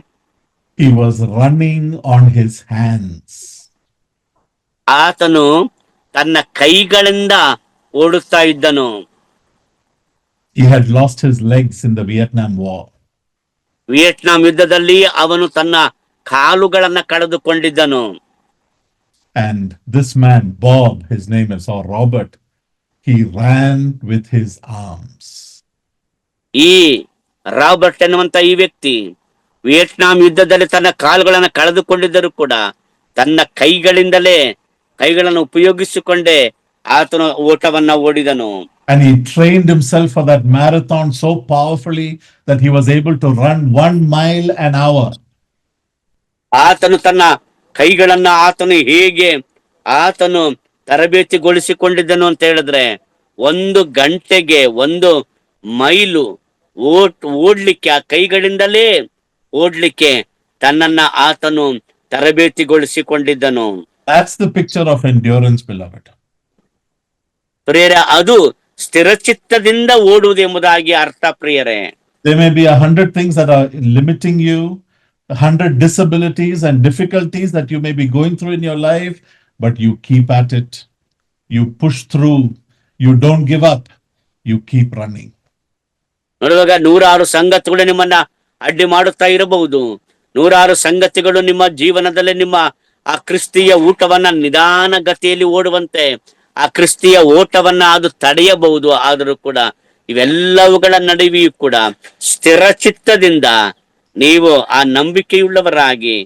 He was running on his hands. ಆತನು ತನ್ನ ಕೈಗಳಿಂದ ಓಡುತ್ತಾ ಇದ್ದನು. He had lost his legs in the Vietnam War. Vietnam ಯುದ್ಧದಲ್ಲಿ ಅವನು ತನ್ನ ಕಾಲುಗಳನ್ನ ಕಳೆದುಕೊಂಡಿದ್ದನು. And this man, Bob, his name is, or Robert, he ran with his arms. ಈ ರಾಬರ್ಟ್ ಎನ್ನುವಂತ ಈ ವ್ಯಕ್ತಿ ವಿಯೆಟ್ನಾಂ ಯುದ್ಧದಲ್ಲಿ ತನ್ನ ಕಾಲುಗಳನ್ನು ಕಳೆದುಕೊಂಡಿದ್ದರೂ ಕೂಡ ತನ್ನ ಕೈಗಳನ್ನು ಉಪಯೋಗಿಸಿಕೊಂಡೇ ಆತನು ಓಟವನ್ನ ಓಡಿದನು. And he trained himself for that marathon so powerfully that he was able to run 1 mile an hour. ಆತನು ತನ್ನ ಕೈಗಳನ್ನ ಹೇಗೆ ತರಬೇತಿಗೊಳಿಸಿಕೊಂಡಿದ್ದನು ಅಂತ ಹೇಳಿದ್ರೆ, 1 ಗಂಟೆಗೆ 1 ಮೈಲು ಓಡ್ಲಿಕ್ಕೆ ಆ ಕೈಗಳಿಂದಲೇ ಓಡ್ಲಿಕ್ಕೆ ತನ್ನನ್ನ ಆತನು ತರಬೇತಿಗೊಳಿಸಿಕೊಂಡಿದ್ದನು. That's the picture of endurance, beloved. ಪ್ರಿಯರೇ, ಅದು ಸ್ಥಿರಚಿತ್ತದಿಂದ ಓಡುವುದು ಎಂಬುದಾಗಿ ಅರ್ಥ. ಪ್ರಿಯರೇ, There may be 100 things that are limiting you, 100 disabilities and difficulties that you may be going through in your life, but you keep at it. You push through. You don't give up. You keep running. ನೋಡುವಾಗ 106 ಸಂಗತಿಗಳು ನಿಮ್ಮನ್ನ ಅಡ್ಡಿ ಮಾಡುತ್ತಾ ಇರಬಹುದು. 106 ಸಂಗತಿಗಳು ನಿಮ್ಮ ಜೀವನದಲ್ಲಿ ನಿಮ್ಮ ಆ ಕ್ರಿಸ್ತಿಯ ಊಟವನ್ನ ನಿಧಾನ ಗತಿಯಲ್ಲಿ ಓಡುವಂತೆ, ಆ ಕ್ರಿಸ್ತಿಯ ಓಟವನ್ನ ಅದು ತಡೆಯಬಹುದು. ಆದರೂ ಕೂಡ ಇವೆಲ್ಲವುಗಳ ನಡುವೆಯೂ ಕೂಡ ಸ್ಥಿರಚಿತ್ತದಿಂದ ನೀವು ಆ ನಂಬಿಕೆಯುಳ್ಳವರಾಗಿ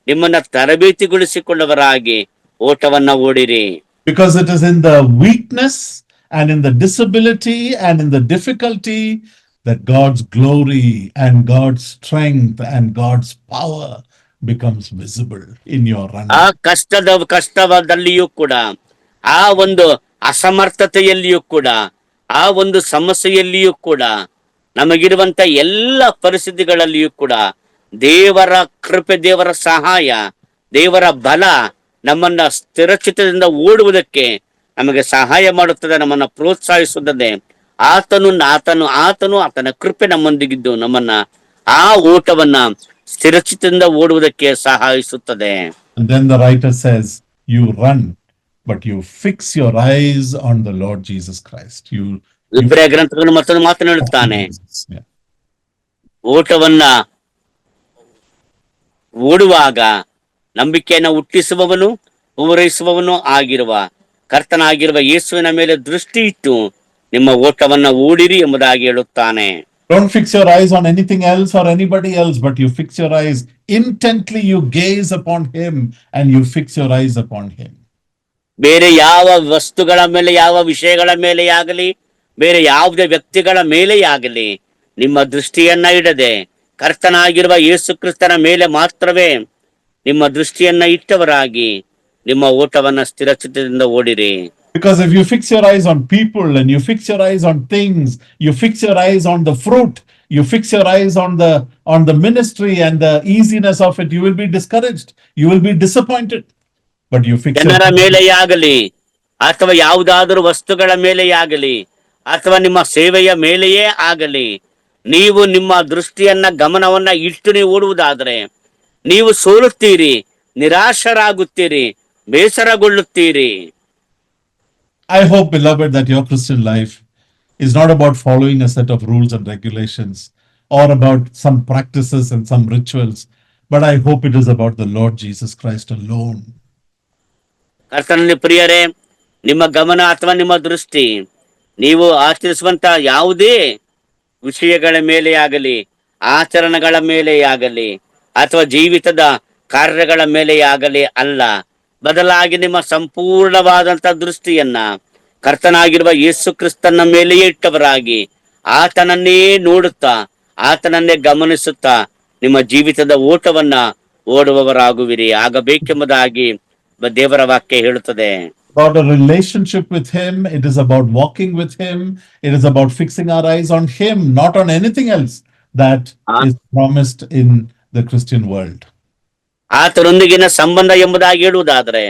ನಿಮ್ಮನ್ನ ತರಬೇತಿಗೊಳಿಸಿಕೊಳ್ಳವರಾಗಿ ಓಟವನ್ನ ಓಡಿರಿ. Because it is in the weakness and in the disability and in the difficulty that God's glory and God's strength and God's power becomes visible in your running. ಆ ಕಷ್ಟದಲ್ಲಿಯೂ ಕೂಡ, ಆ ಒಂದು ಅಸಮರ್ಥತೆಯಲ್ಲಿಯೂ ಕೂಡ, ಆ ಒಂದು ಸಮಸ್ಯೆಯಲ್ಲಿಯೂ ಕೂಡ, ನಮಗಿರುವಂತ ಎಲ್ಲ ಪರಿಸ್ಥಿತಿಗಳಲ್ಲಿಯೂ ಕೂಡ ದೇವರ ಕೃಪೆ, ದೇವರ ಸಹಾಯ ದೇವರ ಬಲ ನಮ್ಮನ್ನ ಸ್ಥಿರಚಿತ್ತದಿಂದ ಓಡುವುದಕ್ಕೆ ನಮಗೆ ಸಹಾಯ ಮಾಡುತ್ತದೆ, ನಮ್ಮನ್ನ ಪ್ರೋತ್ಸಾಹಿಸುತ್ತದೆ. ಆತನು ಆತನ ಕೃಪೆ ನಮ್ಮೊಂದಿಗಿದ್ದು ನಮ್ಮನ್ನ ಆ ಓಟವನ್ನ ಸ್ಥಿರಚಿತ್ತದಿಂದ ಓಡುವುದಕ್ಕೆ ಸಹಾಯಿಸುತ್ತದೆ. And then the writer says, you run, but you fix your eyes on the Lord Jesus Christ. You ಇಬ್ರಿಯ ಗ್ರಂಥಗಳನ್ನು ಮತ್ತೊಂದು ಮಾತನಾಡುತ್ತಾನೆ, Yeah. ಓಟವನ್ನ ಓಡುವಾಗ ನಂಬಿಕೆಯನ್ನ ಹುಟ್ಟಿಸುವವನು ಪೂರೈಸುವವನು ಆಗಿರುವ ಕರ್ತನಾಗಿರುವ ಯೇಸುವಿನ ಮೇಲೆ ದೃಷ್ಟಿ ಇಟ್ಟು ನಿಮ್ಮ ಓಟವನ್ನ ಓಡಿರಿ ಎಂಬುದಾಗಿ ಹೇಳುತ್ತಾನೆ. Don't fix your eyes on anything else or anybody else, but you fix your eyes intently, you gaze upon him and you fix your eyes upon him. ಬೇರೆ ಯಾವ ವಸ್ತುಗಳ ಮೇಲೆ, ಯಾವ ವಿಷಯಗಳ ಮೇಲೆ ಆಗಲಿ, ಬೇರೆ ಯಾವುದೇ ವ್ಯಕ್ತಿಗಳ ಮೇಲೆ ಆಗಲಿ ನಿಮ್ಮ ದೃಷ್ಟಿಯನ್ನ ಇಡದೆ ಕರ್ತನಾಗಿರುವ ಯೇಸು ಕ್ರಿಸ್ತನ ಮೇಲೆ ಮಾತ್ರವೇ ನಿಮ್ಮ ದೃಷ್ಟಿಯನ್ನ ಇಟ್ಟವರಾಗಿ ನಿಮ್ಮ ಓಟವನ್ನ ಸ್ಥಿರಚಿತ್ತದಿಂದ ಓಡಿರಿ. Because if you fix your eyes on people and you fix your eyes on things, you fix your eyes on the fruit, you fix your eyes on the ministry and the easiness of it, you will be discouraged, you will be disappointed. But you fix ಜನರ your ಮೇಲೆಯೇ ಆಗಲಿ ಅಥವಾ ಯಾವುದಾದರೂ ವಸ್ತುಗಳ ಮೇಲೆಯೇ ಆಗಲಿ ಅಥವಾ ನಿಮ್ಮ ಸೇವೆಯ ಮೇಲೆಯೇ ಆಗಲಿ ನೀವು ನಿಮ್ಮ ದೃಷ್ಟಿಯನ್ನ ಗಮನವನ್ನ ಇಟ್ಟು ನೀವು ಓಡುವುದಾದರೆ ನೀವು ಸೋಲುತ್ತೀರಿ, ನಿರಾಶರಾಗುತ್ತೀರಿ, ಬೇಸರಗೊಳ್ಳುತ್ತೀರಿ. I hope, beloved, that your Christian life is not about following a set of rules and regulations or about some practices and some rituals, but I hope it is about the Lord Jesus Christ alone. ಕರ್ತನಲ್ಲಿ ಪ್ರಿಯರೇ, ನಿಮ್ಮ ಗಮನ ಅಥವಾ ನಿಮ್ಮ ದೃಷ್ಟಿ ನೀವು ಆಚರಿಸುವಂತ ಯಾವುದೇ ವಿಷಯಗಳ ಮೇಲೆ ಆಗಲಿ, ಆಚರಣೆಗಳ ಮೇಲೆ ಆಗಲಿ ಅಥವಾ ಜೀವಿತದ ಕಾರ್ಯಗಳ ಮೇಲೆ ಆಗಲಿ ಅಲ್ಲ, ಬದಲಾಗಿ ನಿಮ್ಮ ಸಂಪೂರ್ಣವಾದಂತ ದೃಷ್ಟಿಯನ್ನ ಕರ್ತನಾಗಿರುವ ಯೇಸು ಕ್ರಿಸ್ತನ ಮೇಲೆಯೇ ಇಟ್ಟವರಾಗಿ ಆತನನ್ನೇ ನೋಡುತ್ತಾ ಆತನನ್ನೇ ಗಮನಿಸುತ್ತಾ ನಿಮ್ಮ ಜೀವಿತದ ಓಟವನ್ನ ಓಡುವವರಾಗುವಿರಿ, ಆಗಬೇಕೆಂಬುದಾಗಿ ದೇವರ ವಾಕ್ಯ ಹೇಳುತ್ತದೆ. About a relationship with him, it is about walking with him, it is about fixing our eyes on him, not on anything else that is promised in the Christian world. ಆತನೊಂದಿಗಿನ ಸಂಬಂಧ ಎಂಬುದಾಗಿ ಹೇಳುವುದಾದರೆ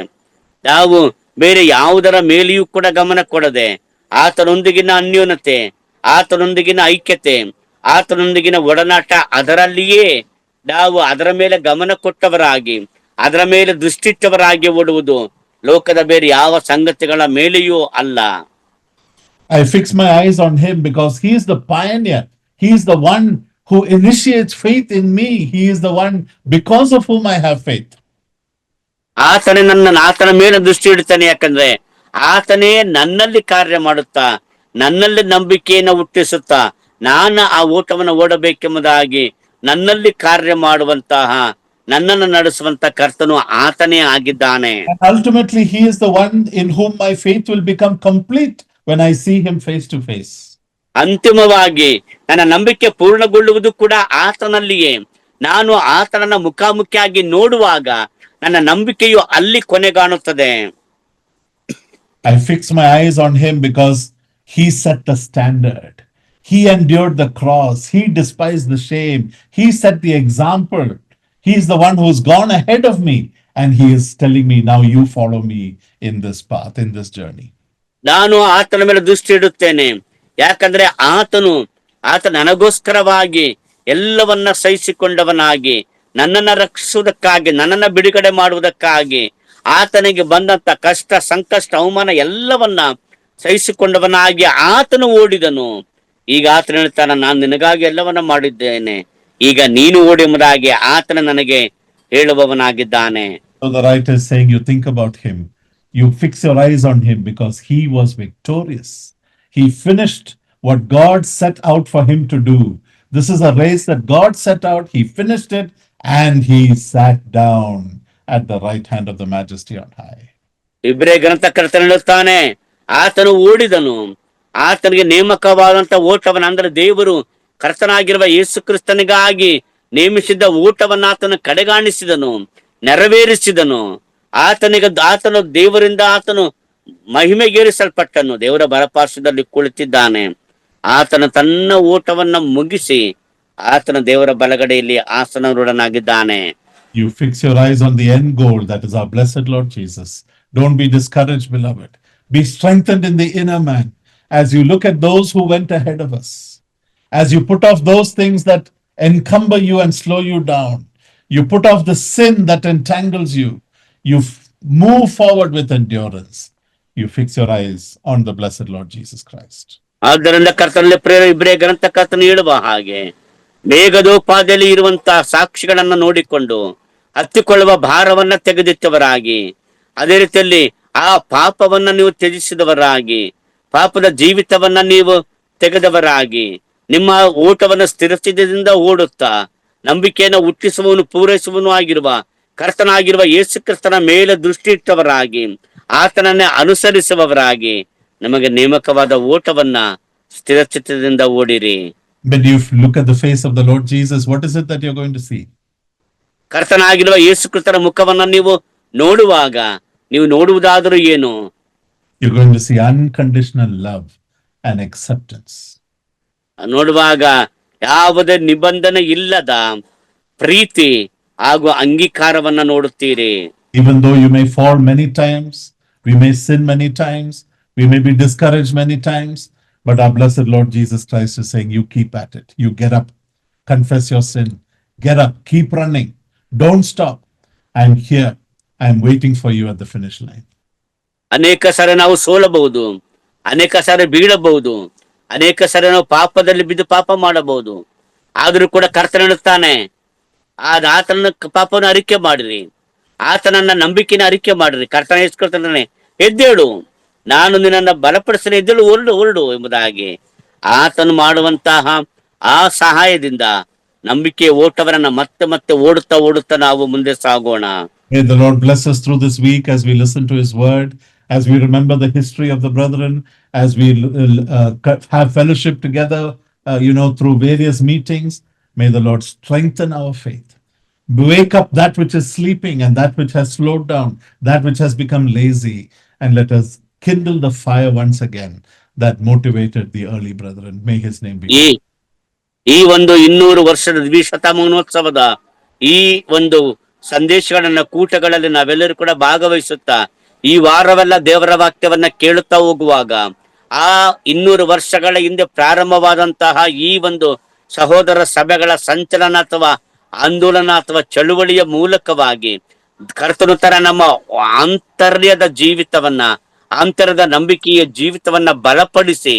ನಾವು ಬೇರೆ ಯಾವುದರ ಮೇಲೆಯೂ ಕೂಡ ಗಮನ ಕೊಡದೆ ಆತನೊಂದಿಗಿನ ಅನ್ಯೋನ್ಯತೆ, ಆತನೊಂದಿಗಿನ ಐಕ್ಯತೆ, ಆತನೊಂದಿಗಿನ ಒಡನಾಟ, ಅದರಲ್ಲಿಯೇ ನಾವು ಅದರ ಮೇಲೆ ಗಮನ ಕೊಟ್ಟವರಾಗಿ ಅದರ ಮೇಲೆ ದೃಷ್ಟಿಟ್ಟವರಾಗಿ ಓಡುವುದು, ಲೋಕದ ಬೇರೆ ಯಾವ ಸಂಗತಿಗಳ ಮೇಲೆಯೂ ಅಲ್ಲ. I fix my eyes on him because he is the pioneer. He is the one who initiates faith in me. He is the one because of whom I have faith. ಆತನ ಮೇಲೆ ದೃಷ್ಟಿ ಇಡ್ತಾನೆ, ಯಾಕಂದ್ರೆ ಆತನೇ ನನ್ನಲ್ಲಿ ಕಾರ್ಯ ಮಾಡುತ್ತಾ ನನ್ನಲ್ಲಿ ನಂಬಿಕೆಯನ್ನು ಹುಟ್ಟಿಸುತ್ತಾ ನಾನು ಆ ಓಟವನ್ನು ಓಡಬೇಕೆಂಬುದಾಗಿ ನನ್ನಲ್ಲಿ ಕಾರ್ಯ ಮಾಡುವಂತಹ ನನ್ನನ್ನು ನಡೆಸುವಂತ ಕರ್ತನು ಆತನೇ ಆಗಿದ್ದಾನೆ. And ultimately, he is the one in whom my faith will become complete when I see him face to face. ಅಂತಿಮವಾಗಿ ನನ್ನ ನಂಬಿಕೆ ಪೂರ್ಣಗೊಳ್ಳುವುದು ಕೂಡ ಆತನಲ್ಲಿಯೇ. ನಾನು ಆತನನ್ನ ಮುಖಾಮುಖಿಯಾಗಿ ನೋಡುವಾಗ ನನ್ನ ನಂಬಿಕೆಯು ಅಲ್ಲಿ ಕೊನೆಗಾಣುತ್ತದೆ. I fix my eyes on him because he set the standard. He endured the cross. He despised the shame. He set the example. He is the one who's gone ahead of me. And he is telling me, now you follow me in this path, in this journey. ನಾನು ಆತನ ಮೇಲೆ ದೃಷ್ಟಿ ಇಡುತ್ತೇನೆ, ಯಾಕಂದ್ರೆ ಆತ ನನಗೋಸ್ಕರವಾಗಿ ಎಲ್ಲವನ್ನ ಸಹಿಸಿಕೊಂಡವನಾಗಿ ನನ್ನನ್ನ ರಕ್ಷಿಸುವುದಕ್ಕಾಗಿ ನನ್ನನ್ನ ಬಿಡುಗಡೆ ಮಾಡುವುದಕ್ಕಾಗಿ ಆತನಿಗೆ ಬಂದಂತ ಕಷ್ಟ, ಸಂಕಷ್ಟ, ಅವಮಾನ ಎಲ್ಲವನ್ನ ಸಹಿಸಿಕೊಂಡವನಾಗಿ ಆತನು ಓಡಿದನು. ಈಗ ಆತನ ಹೇಳ್ತಾನ, ನಾನು ನಿನಗಾಗಿ ಎಲ್ಲವನ್ನ ಮಾಡಿದ್ದೇನೆ, ಈಗ ನೀನು ಓಡಿ ಎಂಬುದಾಗಿ ಆತನ ನನಗೆ ಹೇಳುವವನಾಗಿದ್ದಾನೆ. So the writer is saying, you think about him, you fix your eyes on him because he was victorious. He finished what God set out for him to do. This is a race that God set out. He finished it and he sat down at the right hand of the Majesty on high. ಇಬ್ರೇ ಗ್ರಂಥಕರ್ತನು ಹೇಳುತ್ತಾನೆ, ಆತನು ಓಡಿದನು, ಆತನಿಗೆ ನೇಮಕವಾದಂತ ಓಟವನ್ನ, ಅಂದ್ರೆ ದೇವರು ಕರ್ತನಾಗಿರುವ ಯೇಸು ಕ್ರಿಸ್ತನಿಗಾಗಿ ನೇಮಿಸಿದ್ದ ಓಟವನ್ನ ಆತನು ಕಡೆಗಾಣಿಸಿದನು, ನೆರವೇರಿಸಿದನು. ಆತನು ದೇವರಿಂದ ಆತನು ಮಹಿಮೆಗೇರಿಸಲ್ಪಟ್ಟನು, ದೇವರ ಬಲಪಾರ್ಶ್ವದಲ್ಲಿ ಕುಳಿತಿದ್ದಾನೆ. ಆತನು ತನ್ನ ಓಟವನ್ನ ಮುಗಿಸಿ ಆತನ ದೇವರ ಬಲಗಡೆಯಲ್ಲಿ ಆಸನರೂಢನಾಗಿದ್ದಾನೆ. You fix your eyes on the end goal, that is our blessed Lord Jesus. Don't be discouraged, beloved. Be strengthened in the inner man as you look at those who went ahead of us. As you put off those things that encumber you and slow you down, you put off the sin that entangles you, you move forward with endurance. You fix your eyes on the blessed Lord Jesus Christ. ಆದ್ದರಿಂದ ಕರ್ತನಲ್ಲಿ ಪ್ರೇರ ಇಬ್ರೇ ಗ್ರಂಥಕರ್ತನು ಹೇಳುವ ಹಾಗೆ ಮೇಘದೋಪಾದಿಯಲ್ಲಿ ಇರುವಂತಹ ಸಾಕ್ಷಿಗಳನ್ನ ನೋಡಿಕೊಂಡು ಹತ್ತಿಕೊಳ್ಳುವ ಭಾರವನ್ನ ತೆಗೆದಿಟ್ಟವರಾಗಿ, ಅದೇ ರೀತಿಯಲ್ಲಿ ಆ ಪಾಪವನ್ನ ನೀವು ತ್ಯಜಿಸಿದವರಾಗಿ, ಪಾಪದ ಜೀವಿತವನ್ನ ನೀವು ತೆಗೆದವರಾಗಿ, ನಿಮ್ಮ ಓಟವನ್ನ ಸ್ಥಿರಚಿತ್ತದಿಂದ ಓಡುತ್ತಾ ನಂಬಿಕೆಯನ್ನು ಹುಟ್ಟಿಸುವವನು ಪೂರೈಸುವನು ಆಗಿರುವ ಕರ್ತನಾಗಿರುವ ಯೇಸು ಕ್ರಿಸ್ತನ ಮೇಲೆ ದೃಷ್ಟಿ ಇಟ್ಟವರಾಗಿ, ಆತನನ್ನೇ ಅನುಸರಿಸುವವರಾಗಿ ನಮಗೆ ನೇಮಕವಾದ ಓಟವನ್ನ ಸ್ಥಿರಚಿತ್ತದಿಂದ ಓಡಿರಿ. When you look at the face of the Lord Jesus, what is it that you're going to see? ಕರ್ತನಾಗಿರುವ ಯೇಸು ಕ್ರಿಸ್ತನ ಮುಖವನ್ನ ನೀವು ನೋಡುವಾಗ ನೀವು ನೋಡುವುದಾದರೂ ಏನು? You're going to see unconditional love and acceptance. ನೋಡುವಾಗ ಯಾವುದೇ ನಿಬಂಧನೆ ಇಲ್ಲದ ಪ್ರೀತಿ ಹಾಗೂ ಅಂಗೀಕಾರವನ್ನ ನೋಡುತ್ತೀರಿ. Even though you may fall many times, we may sin many times, we may be discouraged many times, but our blessed Lord Jesus Christ is saying, you keep at it. You get up, confess your sin, get up, keep running, don't stop. I'm here. I'm waiting for you at the finish line. ಅನೇಕ ಸಾರಿ ನಾವು ಸೋಲಬಹುದು, ಅನೇಕ ಸಾರಿ ಬೀಳಬಹುದು, ಅನೇಕ ಸಾರಿ ನಾವು ಪಾಪದಲ್ಲಿ ಬಿದ್ದು ಪಾಪ ಮಾಡಬಹುದು. ಆದರೂ ಕೂಡ ಕರ್ತನ ಹೇಳುತ್ತಾನೆ, ಆತನ ಪಾಪವನ್ನು ಅರಿಕೆ ಮಾಡಿರಿ, ಆತನನ್ನ ನಂಬಿಕೆನ ಅರಿಕೆ ಮಾಡಿರಿ. ಕರ್ತನ ಇಸ್ಕೊಳ್ತಾನೆ, ಎದ್ದೇಳು, ನಾನು ನಿನ್ನನ್ನು ಬಲಪಡಿಸಲು ಎದ್ದೇಳು, ಹೊರಡು ಎಂಬುದಾಗಿ ಆತನು ಮಾಡುವಂತಹ ಆ ಸಹಾಯದಿಂದ ನಂಬಿಕೆಯ ಓಟವರನ್ನ ಮತ್ತೆ ಮತ್ತೆ ಓಡುತ್ತಾ ನಾವು ಮುಂದೆ ಸಾಗೋಣ. May the Lord bless us through this week as we listen to His word, as we remember the history of the brethren, as we have fellowship together, through various meetings. May the Lord strengthen our faith. Wake up that which is sleeping and that which has slowed down, that which has become lazy, and let us kindle the fire once again that motivated the early brethren. May His name be praised. ಈ ಒಂದು 200 ವರ್ಷದ ದ್ವಿಶತಮಾನೋತ್ಸವದ ಈ ಒಂದು ಸಂದೇಶಗಳನ್ನ ಕೂಟಗಳಲ್ಲಿ ನಾವೆಲ್ಲರೂ ಕೂಡ ಭಾಗವಹಿಸುತ್ತಾ ಈ ವಾರವೆಲ್ಲ ದೇವರ ವಾಕ್ಯವನ್ನ ಕೇಳುತ್ತಾ ಹೋಗುವಾಗ ಆ 200 ವರ್ಷಗಳ ಹಿಂದೆ ಪ್ರಾರಂಭವಾದಂತಹ ಈ ಒಂದು ಸಹೋದರ ಸಭೆಗಳ ಸಂಚಲನ ಅಥವಾ ಆಂದೋಲನ ಅಥವಾ ಚಳುವಳಿಯ ಮೂಲಕವಾಗಿ ಕರ್ತನು ತರ ನಮ್ಮ ಆಂತರ್ಯದ ಜೀವಿತವನ್ನ, ಆಂತರ್ಯದ ನಂಬಿಕೆಯ ಜೀವಿತವನ್ನ ಬಲಪಡಿಸಿ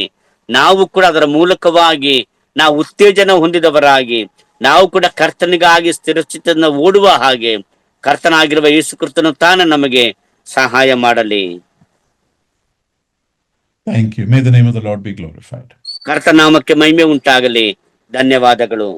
ನಾವು ಕೂಡ ಅದರ ಮೂಲಕವಾಗಿ ನಾವು ಉತ್ತೇಜನ ಹೊಂದಿದವರಾಗಿ ನಾವು ಕೂಡ ಕರ್ತನಿಗಾಗಿ ಸ್ಥಿರಚಿತ್ತದಿಂದ ಓಡುವ ಹಾಗೆ ಕರ್ತನಾಗಿರುವ ಯೇಸು ಕ್ರಿಸ್ತನು ತಾನೇ ನಮಗೆ ಸಹಾಯ ಮಾಡಲಿ. Thank you. May the name of the Lord be glorified. ಕರ್ತನಾಮಕ್ಕೆ ಮಹಿಮೆ ಉಂಟಾಗಲಿ. ಧನ್ಯವಾದಗಳು.